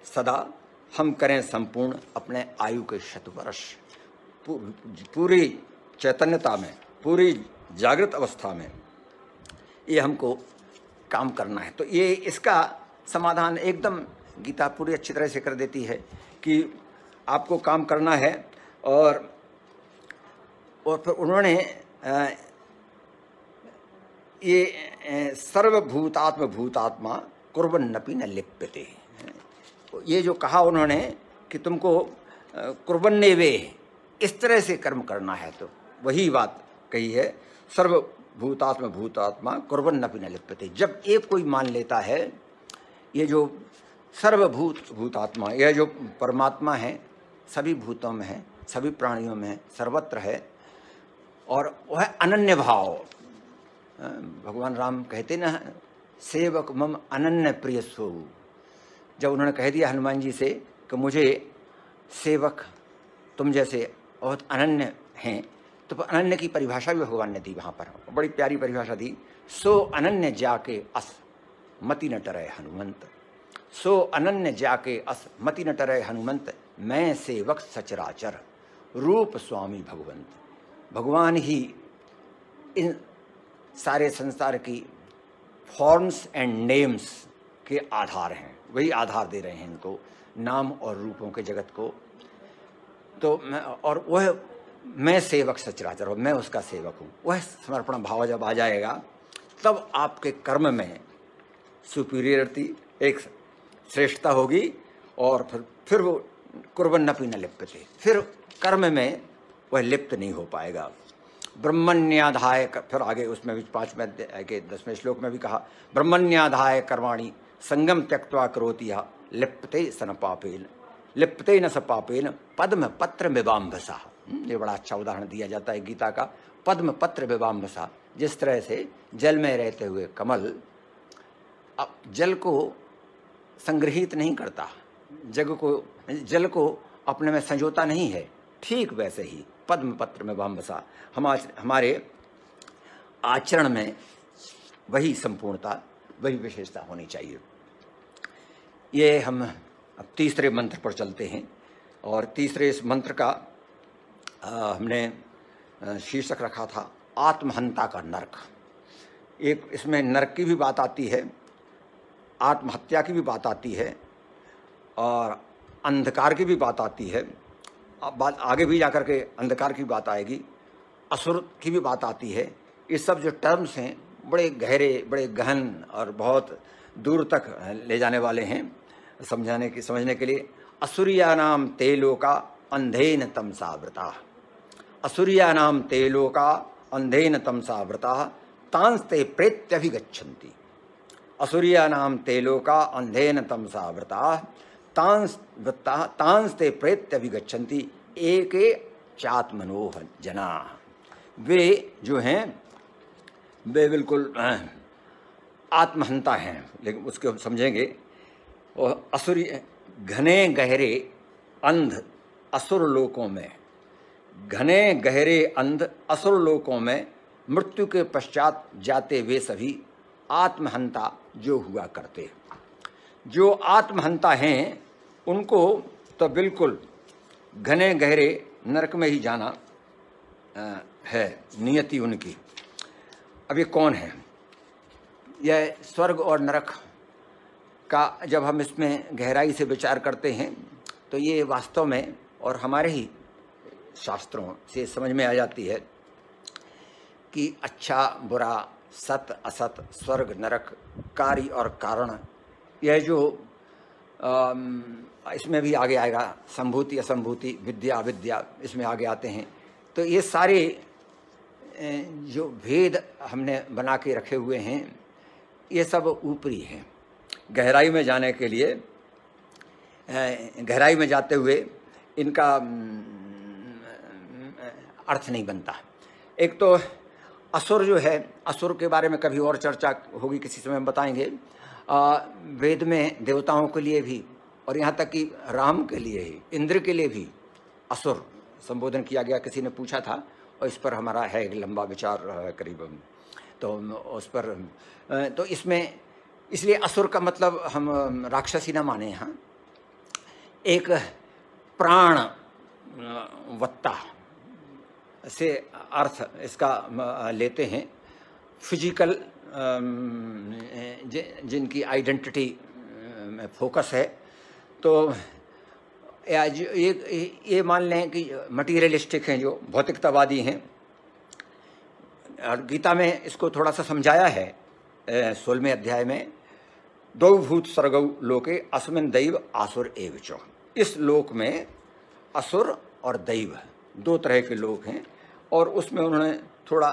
सदा हम करें संपूर्ण अपने आयु के 100 वर्ष। पूरी चैतन्यता में, पूरी जागृत अवस्था में ये हमको काम करना है। तो ये इसका समाधान एकदम गीता पूरी अच्छी तरह से कर देती है कि आपको काम करना है। और फिर उन्होंने ये सर्वभूतात्मा कुर्वन्नपि न लिप्यते, ये जो कहा उन्होंने कि तुमको कुर्वन्नेवे, इस तरह से कर्म करना है, तो वही बात कही है, सर्वभूतात्मा कुर्वन्नपि न लिप्यते। जब एक कोई मान लेता है ये जो सर्वभूतात्मा, यह जो परमात्मा है, सभी भूतों में है, सभी प्राणियों में है, सर्वत्र है, और वह अनन्य भाव, भगवान राम कहते ना, सेवक मम अनन्य प्रिय सो। जब उन्होंने कह दिया हनुमान जी से कि मुझे सेवक तुम जैसे बहुत अनन्य हैं, तो अनन्य की परिभाषा भी भगवान ने दी वहाँ पर, बड़ी प्यारी परिभाषा दी। सो अनन्य जाके अस मति न टरे हनुमंत, सो अनन्य जाके अस मति न टरे हनुमंत, मैं सेवक सचराचर रूप स्वामी भगवंत। भगवान ही इन सारे संसार की फॉर्म्स एंड नेम्स के आधार हैं, वही आधार दे रहे हैं इनको, नाम और रूपों के जगत को। तो और वह मैं सेवक सचराचर हूँ, मैं उसका सेवक हूँ। वह समर्पण भाव जब आ जाएगा, तब आपके कर्म में सुपीरियरिटी, एक श्रेष्ठता होगी, और फिर वो कुर्वन्नपि न लिप्यते, फिर कर्म में वह लिप्त नहीं हो पाएगा। ब्रह्मण्याधाय, फिर आगे उसमें भी 5वें अध्याय के 10वें श्लोक में भी कहा, ब्रह्मण्याधाय कर्माणि संगम त्यक्त्वा करोति यः लिप्यते स न पापेन, लिप्यते न स पापेन पद्म पत्र विवाम्भसा। ये बड़ा अच्छा उदाहरण दिया जाता है गीता का, पद्म पत्र विवाम्भसा। जिस तरह से जल में रहते हुए कमल अब जल को संग्रहित नहीं करता, जल को अपने में संजोता नहीं है, ठीक वैसे ही पद्म पत्र में विवाम्भसा, हमारे आचरण में वही संपूर्णता, वही विशेषता होनी चाहिए। ये हम अब तीसरे मंत्र पर चलते हैं, और तीसरे इस मंत्र का हमने शीर्षक रखा था आत्महंता का नरक। एक इसमें नरक की भी बात आती है, आत्महत्या की भी बात आती है, और अंधकार की भी बात आती है। अब बात आगे भी जाकर के अंधकार की बात आएगी, असुर की भी बात आती है। ये सब जो टर्म्स हैं बड़े गहरे, बड़े गहन और बहुत दूर तक ले जाने वाले हैं समझने के लिए। असुरियानाम ते लोका अंधेन तमसावृता, असुरियानाम ते लोका अंधेन तमसावृता तांस्ते प्रेत्यभिगच्छन्ति, असुरियानाम ते लोका अंधेन तमसावृता तांस्ते प्रेत्यभिगच्छन्ति एके चात्मनोह जना। वे जो हैं वे बिल्कुल आत्महंता हैं, लेकिन उसको हम समझेंगे। और असुरी घने गहरे अंध असुर लोकों में, घने गहरे अंध असुर लोकों में मृत्यु के पश्चात जाते वे सभी आत्महंता जो हुआ करते। जो आत्महंता हैं उनको तो बिल्कुल घने गहरे नरक में ही जाना है नियति उनकी। अब ये कौन है? यह स्वर्ग और नरक का जब हम इसमें गहराई से विचार करते हैं तो ये वास्तव में और हमारे ही शास्त्रों से समझ में आ जाती है कि अच्छा बुरा, सत असत, स्वर्ग नरक, कार्य और कारण, यह जो इसमें भी आगे आएगा, संभूति असंभूति, विद्या अविद्या, इसमें आगे आते हैं। तो ये सारे जो भेद हमने बना के रखे हुए हैं ये सब ऊपरी हैं। गहराई में जाने के लिए, गहराई में जाते हुए इनका अर्थ नहीं बनता। एक तो असुर जो है, असुर के बारे में कभी और चर्चा होगी, किसी समय हम बताएंगे। वेद में देवताओं के लिए भी और यहाँ तक कि राम के लिए ही, इंद्र के लिए भी असुर संबोधन किया गया। किसी ने पूछा था और इस पर हमारा है एक लंबा विचार करीब, तो उस पर तो इसमें इसलिए असुर का मतलब हम राक्षसी ना माने। यहाँ एक प्राण वत्ता से अर्थ इसका लेते हैं, फिजिकल जिनकी आइडेंटिटी में फोकस है। तो ये मान लें कि मटीरियलिस्टिक हैं, जो भौतिकतावादी हैं। और गीता में इसको थोड़ा सा समझाया है 16वें अध्याय में, द्वौ भूत सर्गौ लोके अस्मिन् दैव आसुर एव च। इस लोक में असुर और दैव दो तरह के लोग हैं और उसमें उन्होंने थोड़ा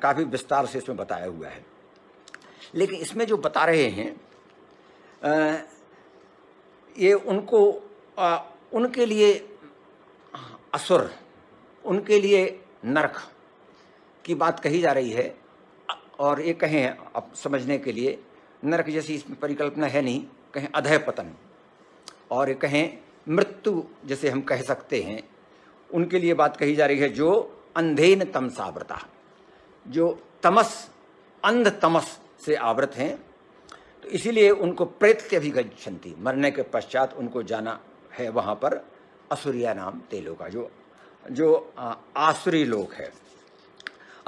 काफ़ी विस्तार से इसमें बताया हुआ है। लेकिन इसमें जो बता रहे हैं ये उनको उनके लिए असुर, उनके लिए नरक की बात कही जा रही है। और ये कहें अब समझने के लिए, नरक जैसी इसमें परिकल्पना है नहीं, कहें अधः पतन, और ये कहें मृत्यु जैसे हम कह सकते हैं, उनके लिए बात कही जा रही है जो अंधेन तमसावृता, जो तमस, अंध तमस से आवृत हैं। तो इसीलिए उनको प्रेत्यभिगच्छन्ति, मरने के पश्चात उनको जाना है वहाँ पर असुरिया नाम तेलों का, जो आसुरी लोक है।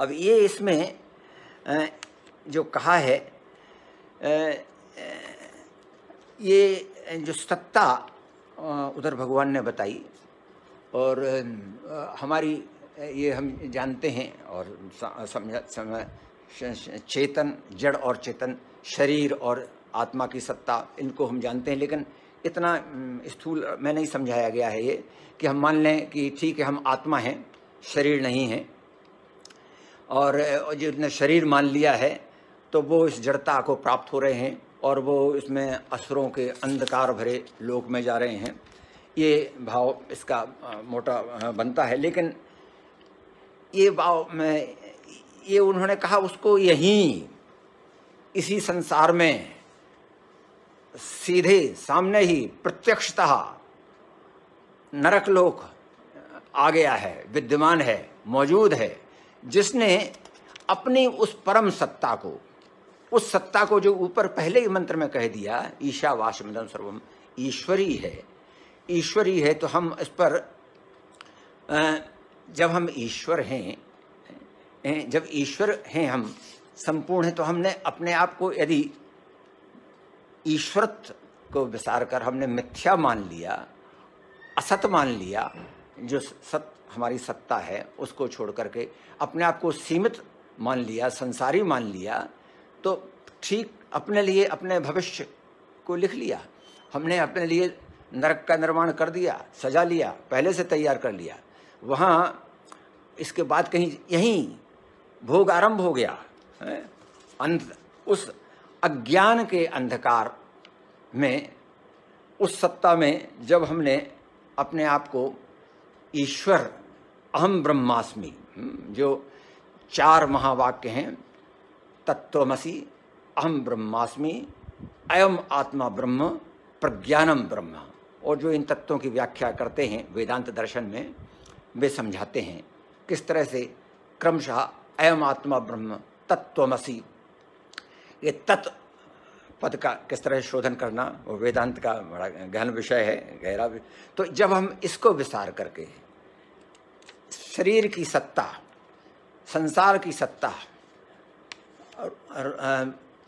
अब ये इसमें जो कहा है, ये जो सत्ता उधर भगवान ने बताई, और हमारी ये हम जानते हैं और चेतन, जड़ और चेतन, शरीर और आत्मा की सत्ता, इनको हम जानते हैं। लेकिन इतना स्थूल में नहीं समझाया गया है ये कि हम मान लें कि ठीक है हम आत्मा हैं, शरीर नहीं है, और जिसने शरीर मान लिया है तो वो इस जड़ता को प्राप्त हो रहे हैं और वो इसमें असुरों के अंधकार भरे लोक में जा रहे हैं। ये भाव इसका मोटा बनता है। लेकिन ये भाव में ये उन्होंने कहा उसको यहीं इसी संसार में सीधे सामने ही प्रत्यक्षतः नरक लोक आ गया है, विद्यमान है, मौजूद है, जिसने अपनी उस परम सत्ता को, उस सत्ता को जो ऊपर पहले ही मंत्र में कह दिया, ईशावास्यमिदं सर्वम, ईश्वरी है, ईश्वरी है। तो हम इस पर जब हम ईश्वर हैं, जब ईश्वर हैं हम संपूर्ण हैं, तो हमने अपने आप को यदि ईश्वरत्व को विसार कर हमने मिथ्या मान लिया, असत मान लिया, जो सत हमारी सत्ता है उसको छोड़ करके अपने आप को सीमित मान लिया, संसारी मान लिया, तो ठीक अपने लिए अपने भविष्य को लिख लिया। हमने अपने लिए नरक का निर्माण कर दिया, सजा लिया, पहले से तैयार कर लिया। वहाँ इसके बाद कहीं यहीं भोग आरंभ हो गया है। उस अज्ञान के अंधकार में, उस सत्ता में जब हमने अपने आप को ईश्वर, अहम ब्रह्मास्मि, जो 4 महावाक्य हैं, तत्त्वमसि, अहम ब्रह्मास्मि, अयम आत्मा ब्रह्म, प्रज्ञानम ब्रह्म, और जो इन तत्वों की व्याख्या करते हैं वेदांत दर्शन में, वे समझाते हैं किस तरह से क्रमशः अयम आत्मा ब्रह्म तत्त्वमसि, ये तत्व पद का किस तरह शोधन करना वो वेदांत का बड़ा गहन विषय है, गहरा। तो जब हम इसको विस्तार करके शरीर की सत्ता, संसार की सत्ता,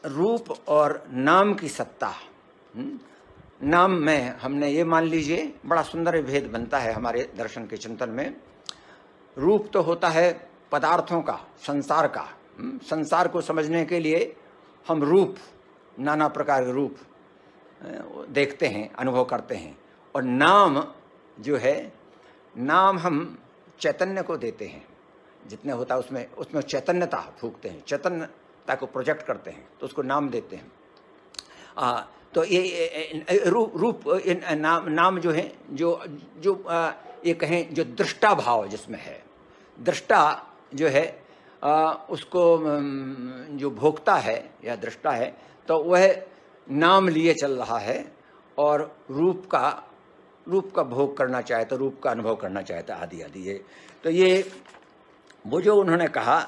रूप और नाम की सत्ता, नाम में हमने ये मान लीजिए बड़ा सुंदर भेद बनता है हमारे दर्शन के चिंतन में। रूप तो होता है पदार्थों का, संसार का। संसार को समझने के लिए हम रूप, नाना प्रकार के रूप देखते हैं, अनुभव करते हैं। और नाम जो है, नाम हम चैतन्य को देते हैं, जितने होता है उसमें चैतन्यता फूंकते हैं, चैतन्यता को प्रोजेक्ट करते हैं, तो उसको नाम देते हैं। तो ये रूप नाम जो है, जो ये कहें जो दृष्टा भाव जिसमें है, दृष्टा जो है उसको जो भोगता है या दृष्टा है, तो वह नाम लिए चल रहा है और रूप का भोग करना चाहता, रूप का अनुभव करना चाहता, आदि आदि। ये तो ये वो जो उन्होंने कहा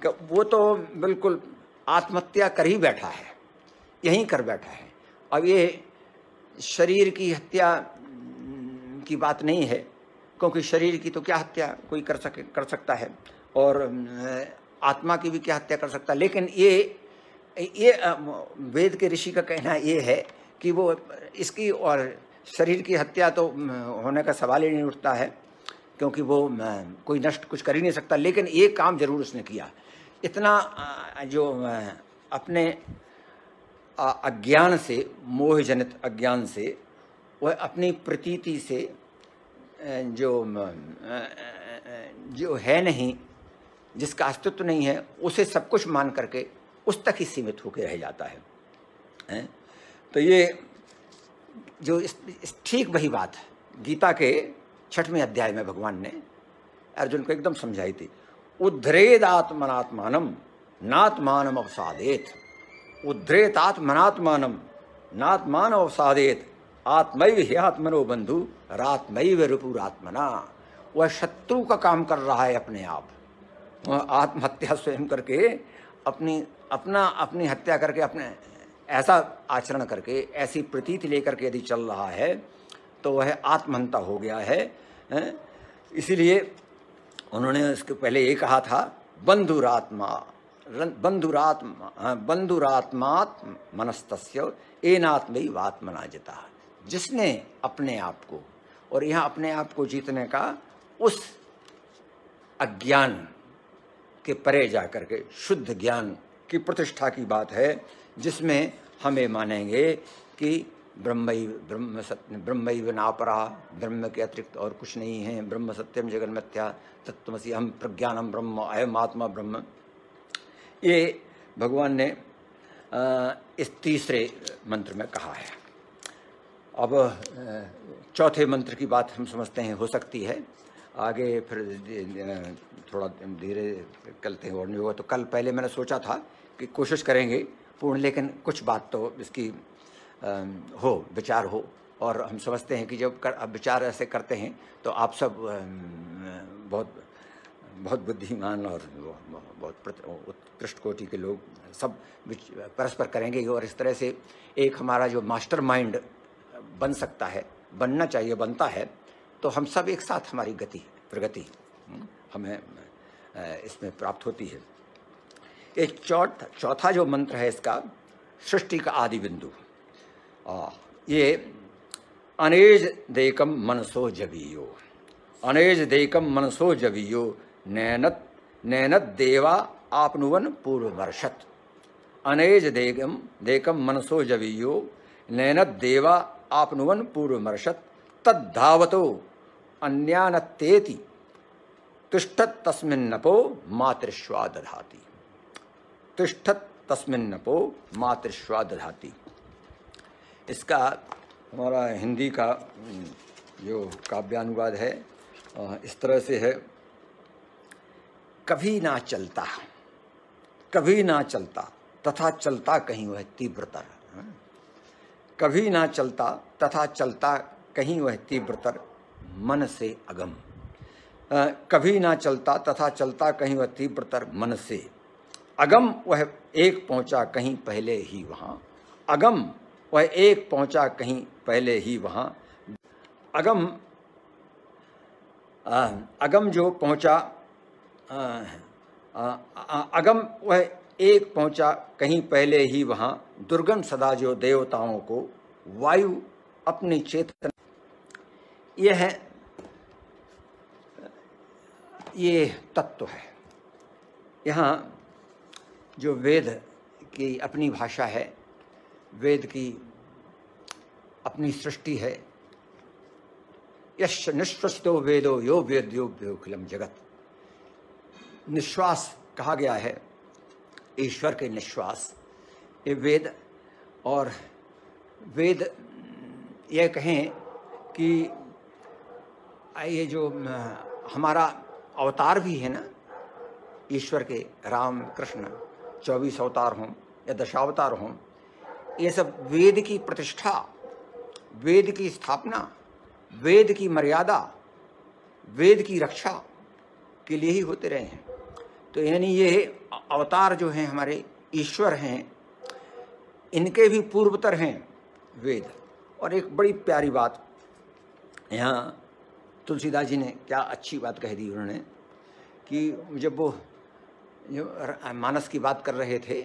कि वो तो बिल्कुल आत्महत्या कर ही बैठा है, यहीं कर बैठा है। अब ये शरीर की हत्या की बात नहीं है, क्योंकि शरीर की तो क्या हत्या कोई कर सकता है, और आत्मा की भी क्या हत्या कर सकता है। लेकिन ये वेद के ऋषि का कहना ये है कि वो इसकी और शरीर की हत्या तो होने का सवाल ही नहीं उठता है, क्योंकि वो कोई नष्ट कुछ कर ही नहीं सकता। लेकिन ये काम जरूर उसने किया। इतना जो अपने अज्ञान से, मोहजनित अज्ञान से, वह अपनी प्रतीति से जो है नहीं, जिसका अस्तित्व नहीं है, उसे सब कुछ मान करके उस तक ही सीमित होकर रह जाता है। तो ये जो ठीक वही बात है गीता के 6वें अध्याय में भगवान ने अर्जुन को एकदम समझाई थी। उद्धरेदात्मनात्मानम नात्मानम अवसादेत, उद्धरेतात्मनात्मानम नात्मान अवसादेत, आत्मैव हि आत्मनो बंधु रात्मैव रिपुरात्मना। वह शत्रु का काम कर रहा है अपने आप, आत्महत्या स्वयं करके, अपनी हत्या करके, अपने ऐसा आचरण करके, ऐसी प्रतीति लेकर के यदि चल रहा है तो वह आत्महंता हो गया है। इसीलिए उन्होंने इसके पहले ये कहा था, बंधुरात्मात् मनस्तस्य एनात्मैवात्मना जिता। जिसने अपने आप को, और यहाँ अपने आप को जीतने का उस अज्ञान के परे जा करके शुद्ध ज्ञान की प्रतिष्ठा की बात है, जिसमें हमें मानेंगे कि ब्रह्मैव नापरा, ब्रह्म के अतिरिक्त और कुछ नहीं है, ब्रह्म सत्यम जगन्मिथ्या तत्त्वमसि अहम प्रज्ञानम ब्रह्म अयम आत्मा ब्रह्म। ये भगवान ने इस तीसरे मंत्र में कहा है। अब चौथे मंत्र की बात हम समझते हैं, हो सकती है आगे फिर थोड़ा धीरे चलते हैं और नहीं होगा तो कल। पहले मैंने सोचा था कि कोशिश करेंगे पूर्ण, लेकिन कुछ बात तो इसकी विचार हो, और हम समझते हैं कि जब अब विचार ऐसे करते हैं तो आप सब बहुत बुद्धिमान और बहुत उत्कृष्ट कोटि के लोग सब परस्पर करेंगे, और इस तरह से एक हमारा जो मास्टर माइंड बन सकता है, बनना चाहिए, बनता है, तो हम सब एक साथ हमारी प्रगति हमें इसमें प्राप्त होती है। एक चौथा जो मंत्र है इसका, सृष्टि का आदि बिंदु, ये अनेज देकम मनसो जवीयो, अनेज देकम मनसो जवीयो नैनत देवा आपनुवन पूर्ववर्षत। अनेज देकम मनसो जवीयो नैनत देवा आपनुवन पूर्ववर्षत, तद्धावतो अन्यानत्तेति तिष्ठत तस्मिन्नपो मातृश्वा दधाति। तिष्ठत तस्मिन्नपो मातृश्वा दधाति। इसका हमारा हिंदी का जो काव्यानुवाद है इस तरह से है, कभी ना चलता तथा चलता कहीं वह तीव्रतर। कभी ना चलता तथा चलता कहीं वह तीव्रतर मन से अगम। कभी ना चलता तथा चलता कहीं वह तीव्रतर मन से अगम, वह एक पहुंचा कहीं पहले ही वहाँ। अगम, वह एक पहुंचा कहीं पहले ही वहाँ। अगम, अगम जो पहुंचा, अगम वह एक पहुंचा कहीं पहले ही वहाँ। दुर्गम सदा जो देवताओं को वायु अपनी चेतना। यह है, ये तत्व है। यहाँ जो वेद की अपनी भाषा है, वेद की अपनी सृष्टि है। यश निश्वस्तो वेदो यो वेद्यो व्योखिलम जगत। निश्वास कहा गया है, ईश्वर के निश्वास, ये वेद। और वेद यह कहें कि ये जो हमारा अवतार भी है ना, ईश्वर के राम कृष्ण 24 अवतार हों या दशावतार हों, ये सब वेद की प्रतिष्ठा, वेद की स्थापना, वेद की मर्यादा, वेद की रक्षा के लिए ही होते रहे हैं। तो यानी ये अवतार जो हैं हमारे ईश्वर हैं, इनके भी पूर्वतर हैं वेद। और एक बड़ी प्यारी बात यहाँ तुलसीदास जी ने क्या अच्छी बात कह दी उन्होंने, कि जब वो जो मानस की बात कर रहे थे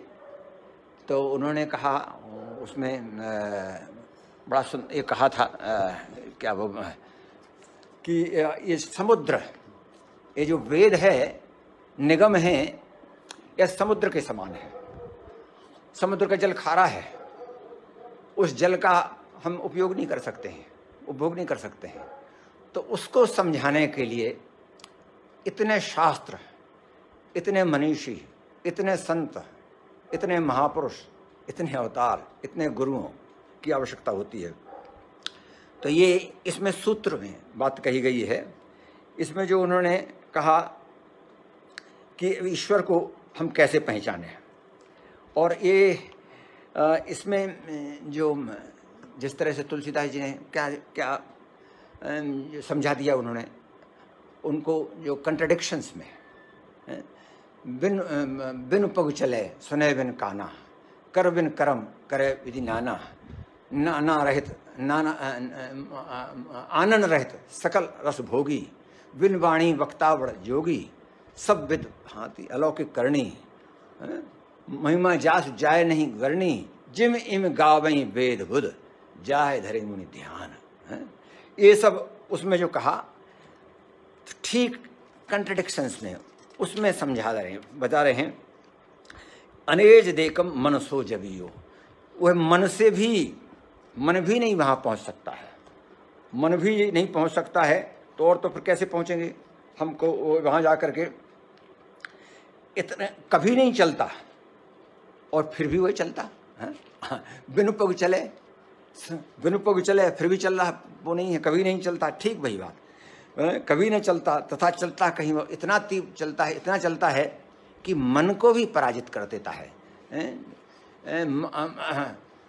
तो उन्होंने कहा, उसमें बड़ा ये कहा था, क्या वो, कि ये समुद्र, ये जो वेद है, निगम है, यह समुद्र के समान है। समुद्र का जल खारा है, उस जल का हम उपयोग नहीं कर सकते हैं, उपभोग नहीं कर सकते हैं। तो उसको समझाने के लिए इतने शास्त्र, इतने मनीषी, इतने संत, इतने महापुरुष, इतने अवतार, इतने गुरुओं की आवश्यकता होती है। तो ये इसमें सूत्र में बात कही गई है। इसमें जो उन्होंने कहा कि ईश्वर को हम कैसे पहचानें, और ये इसमें जो जिस तरह से तुलसीदास जी ने क्या क्या समझा दिया उन्होंने, उनको जो कंट्रडिक्शंस में, बिन बिन पग चले सुने बिन काना, कर बिन करम करे विधि नाना, नाना रहित नाना आनंद रहित सकल रस भोगी, बिन वाणी वक्ता बड़ जोगी, सब विद भांति अलौकिक करनी, महिमा जास जाय नहीं गरनी, जिम इम गावई वेद बुध, जाय धरे मुनि ध्यान। ये सब उसमें जो कहा, ठीक कंट्रडिक्शंस में उसमें समझा रहे हैं, बता रहे हैं। अनेज देखम मन सो जबियो, वह मन से भी, मन भी नहीं वहाँ पहुँच सकता है, मन भी नहीं पहुँच सकता है। तो और तो फिर कैसे पहुँचेंगे हमको वहाँ जा कर के? इतने कभी नहीं चलता और फिर भी वही चलता है। बिनु पग चले, बिनु पग चले फिर भी चल रहा, वो नहीं है, कभी नहीं चलता। ठीक वही बात, कभी नहीं चलता तथा चलता कहीं वो इतना तीव्र चलता है, इतना चलता है कि मन को भी पराजित कर देता है।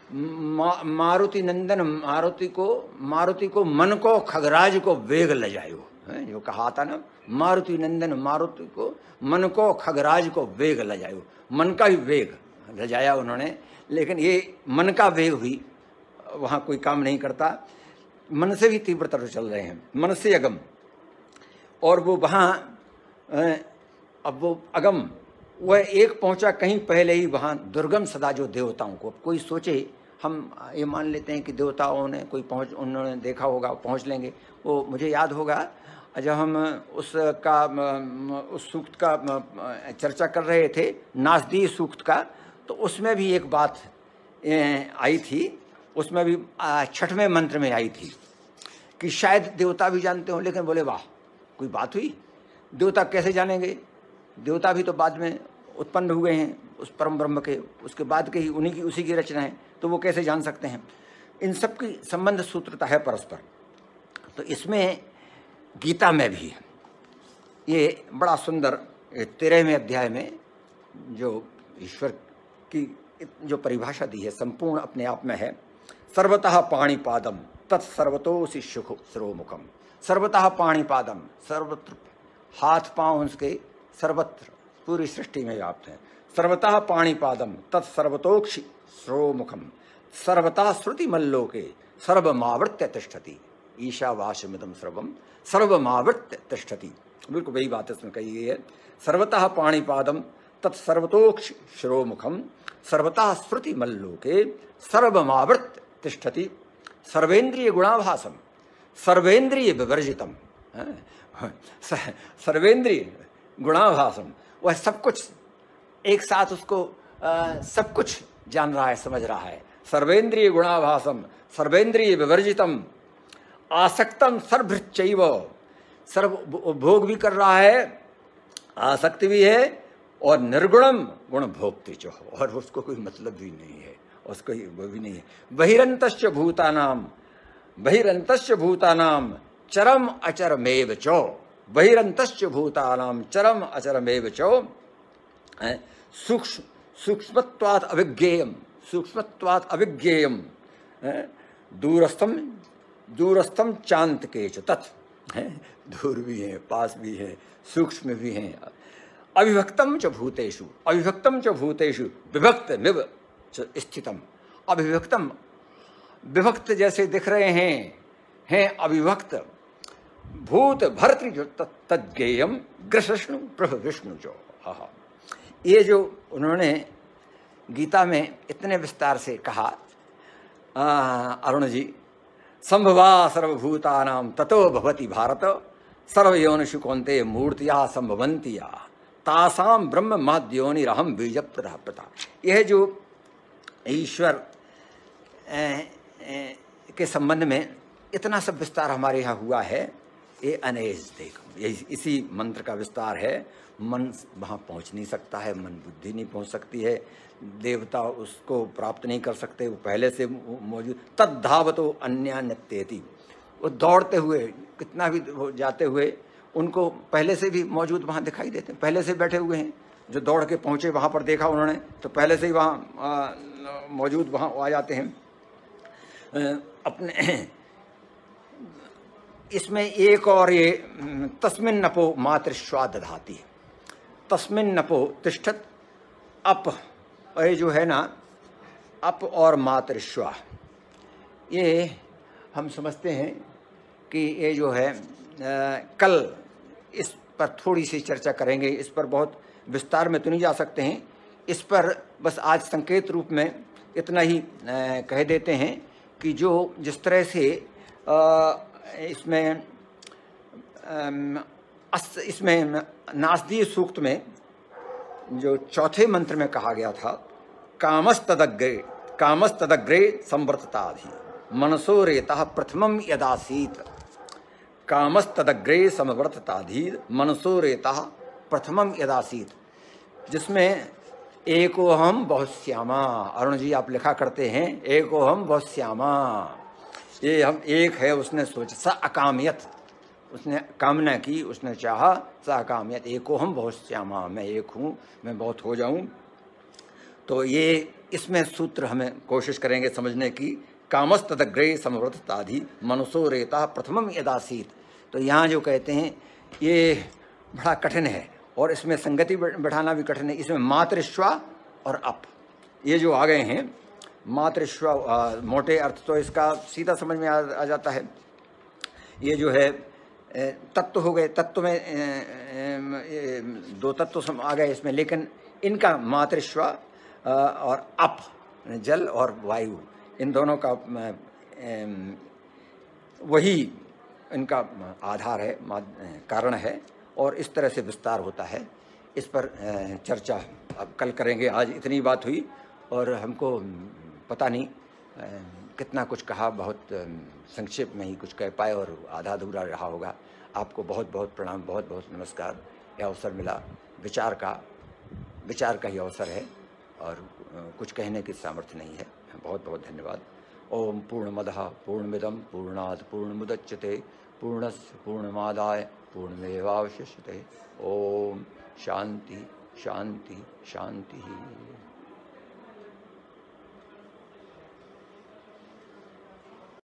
मारुति नंदन, मारुति को मन को खगराज को वेग ले जायो, जो कहा था ना, मारुति नंदन मारुति को मन को खगराज को वेग ले जायो। मन का ही वेग ले जाया उन्होंने, लेकिन ये मन का वेग भी वहाँ कोई काम नहीं करता। मन से भी तीव्रतर चल रहे हैं, मन से अगम। और वो वहाँ अब वो अगम, वह एक पहुँचा कहीं पहले ही वहाँ। दुर्गम सदा जो देवताओं को, कोई सोचे, हम ये मान लेते हैं कि देवताओं ने कोई पहुँच, उन्होंने देखा होगा, पहुँच लेंगे। वो मुझे याद होगा जब हम उस सूक्त का चर्चा कर रहे थे, नासदी सूक्त का, तो उसमें भी एक बात आई थी, उसमें भी 6वें मंत्र में आई थी कि शायद देवता भी जानते हो। लेकिन बोले वाह, कोई बात हुई, देवता कैसे जानेंगे? देवता भी तो बाद में उत्पन्न हुए हैं उस परम ब्रह्म के, उसके बाद के ही उन्हीं की, उसी की रचना है, तो वो कैसे जान सकते हैं? इन सब की संबंध सूत्रता है परस्पर। तो इसमें गीता में भी ये बड़ा सुंदर 13वें अध्याय में जो ईश्वर की जो परिभाषा दी है, संपूर्ण अपने आप में है। सर्वतः पाणिपादम तत्सर्वतोसि शिरोमुखम। सर्वतः पाणिपादम, सर्वत्र हाथ पांव उसके सर्वत्र पूरी सृष्टि में व्याप्त हैं। सर्वतः पाणिपादम तत्सर्वतोक्षि शिरोमुखम सर्वतः श्रुति मल्लोके सर्वमावृत्य तिष्ठति। ईशावास्यमिदं सर्वम सर्वमावृत्य तिष्ठति। बिल्कुल वही बात इसमें कही गई है। सर्वतः पाणिपादम तत्सर्वतोक्षि शिरोमुखम सर्वतः स्मृति मल्लोके सर्वमावृत्य तिष्ठति। सर्वेन्द्रिय गुणाभासम सर्वेन्द्रिय विवर्जितम, सर्वेन्द्रिय गुणाभासम, वह सब कुछ एक साथ उसको सब कुछ जान रहा है, समझ रहा है। सर्वेन्द्रिय गुणाभासम सर्वेन्द्रिय विवर्जितम आसक्तम सर्वभृच्चैव, सर्व भोग भी कर रहा है, आसक्ति भी है, और निर्गुणम गुण भोक्ति जो, और उसको कोई मतलब भी नहीं है, उसको वो भी नहीं है। बहिरंतश्च भूतानाम, बहिरंतश्च भूतानाम चरम अचरमेव चो, बहिरंतश्च भूतानाम चरम अचरमेव चो। सूक्ष्म सूक्ष्मत्वात् अविज्ञेयम, सूक्ष्मत्वात् अविज्ञेयम, दूरस्थम दूरस्थम चांत के च तत्, दूर भी है, पास भी है, सूक्ष्म भी हैं। अविभक्तम च भूतेषु, अविभक्तम च भूतेषु विभक्त मिव च स्थितम। अविभक्तम, विभक्त जैसे दिख रहे हैं अविभक्त। भूत भर्तृ जो तज्ञेयम ग्रसष्णु प्रभ विष्णु जो। ये जो उन्होंने गीता में इतने विस्तार से कहा, अरुण जी, संभवा सर्वभूतानां ततो भवति भारत सर्वयोनिषु कौन्तेय मूर्तिया संभवन्तिया तासाम ब्रह्म महद्योनिरहम बीज प्रदा। यह जो ईश्वर के संबंध में इतना सब विस्तार हमारे यहाँ हुआ है, ये अनेज देखो, ये इसी मंत्र का विस्तार है। मन वहाँ पहुँच नहीं सकता है, मन बुद्धि नहीं पहुँच सकती है, देवता उसको प्राप्त नहीं कर सकते, वो पहले से मौजूद। तद्धावतो अन्यान्यत्येति, वो दौड़ते हुए कितना भी जाते हुए उनको पहले से भी मौजूद वहाँ दिखाई देते हैं, पहले से बैठे हुए हैं। जो दौड़ के पहुँचे वहाँ पर देखा उन्होंने, तो पहले से ही वहाँ मौजूद वहाँ आ जाते हैं अपने। इसमें एक और ये तस्मिन् नपो मातृश्वा दधाती है, तस्मिन् नपो तिष्ठत अप, ये जो है ना अप और मातृश्वा, ये हम समझते हैं कि ये जो है कल इस पर थोड़ी सी चर्चा करेंगे। इस पर बहुत विस्तार में तो नहीं जा सकते हैं, इस पर बस आज संकेत रूप में इतना ही कह देते हैं कि जो जिस तरह से इसमें नासदीय सूक्त में जो चौथे मंत्र में कहा गया था, कामस्तदग्रे संवर्तताधि मनसो रेतः प्रथमम यदासीत, कामस्तदग्रे संवर्तताधि मनसो रेतः प्रथमम यदासीत, जिसमें एकोहम बहुत श्यामा। अरुण जी आप लिखा करते हैं एकोहम बहुत श्यामा, ये हम एक है, उसने सोचा, स अकामियत, उसने कामना की, उसने चाहा, स अकामियत, एकोहम बहुत श्यामा, मैं एक हूँ, मैं बहुत हो जाऊँ। तो ये इसमें सूत्र हमें कोशिश करेंगे समझने की। कामस्तदग्रे समवर्तताधि मनसो रेता प्रथमम यदासीत, तो यहाँ जो कहते हैं ये बड़ा कठिन है और इसमें संगति बैठाना भी कठिन है। इसमें मातृश्वा और अप ये जो आ गए हैं, मातृश्वा मोटे अर्थ तो इसका सीधा समझ में आ जाता है। ये जो है तत्व हो गए, तत्व में दो तत्व आ गए इसमें, लेकिन इनका मातृश्वा और अप जल और वायु, इन दोनों का वही इनका आधार है, कारण है, और इस तरह से विस्तार होता है। इस पर चर्चा अब कल करेंगे। आज इतनी बात हुई और हमको पता नहीं कितना कुछ कहा, बहुत संक्षेप में ही कुछ कह पाए और आधा अधूरा रहा होगा। आपको बहुत बहुत प्रणाम, बहुत बहुत नमस्कार। यह अवसर मिला, विचार का ही अवसर है और कुछ कहने की सामर्थ्य नहीं है। बहुत बहुत धन्यवाद। ओम पूर्णमदः पूर्णमिदं पूर्णात् पूर्णमुदच्यते पूर्णस्य पूर्णमादाय पूर्णमेवावशिष्यते। ओम शांति शांति शांति।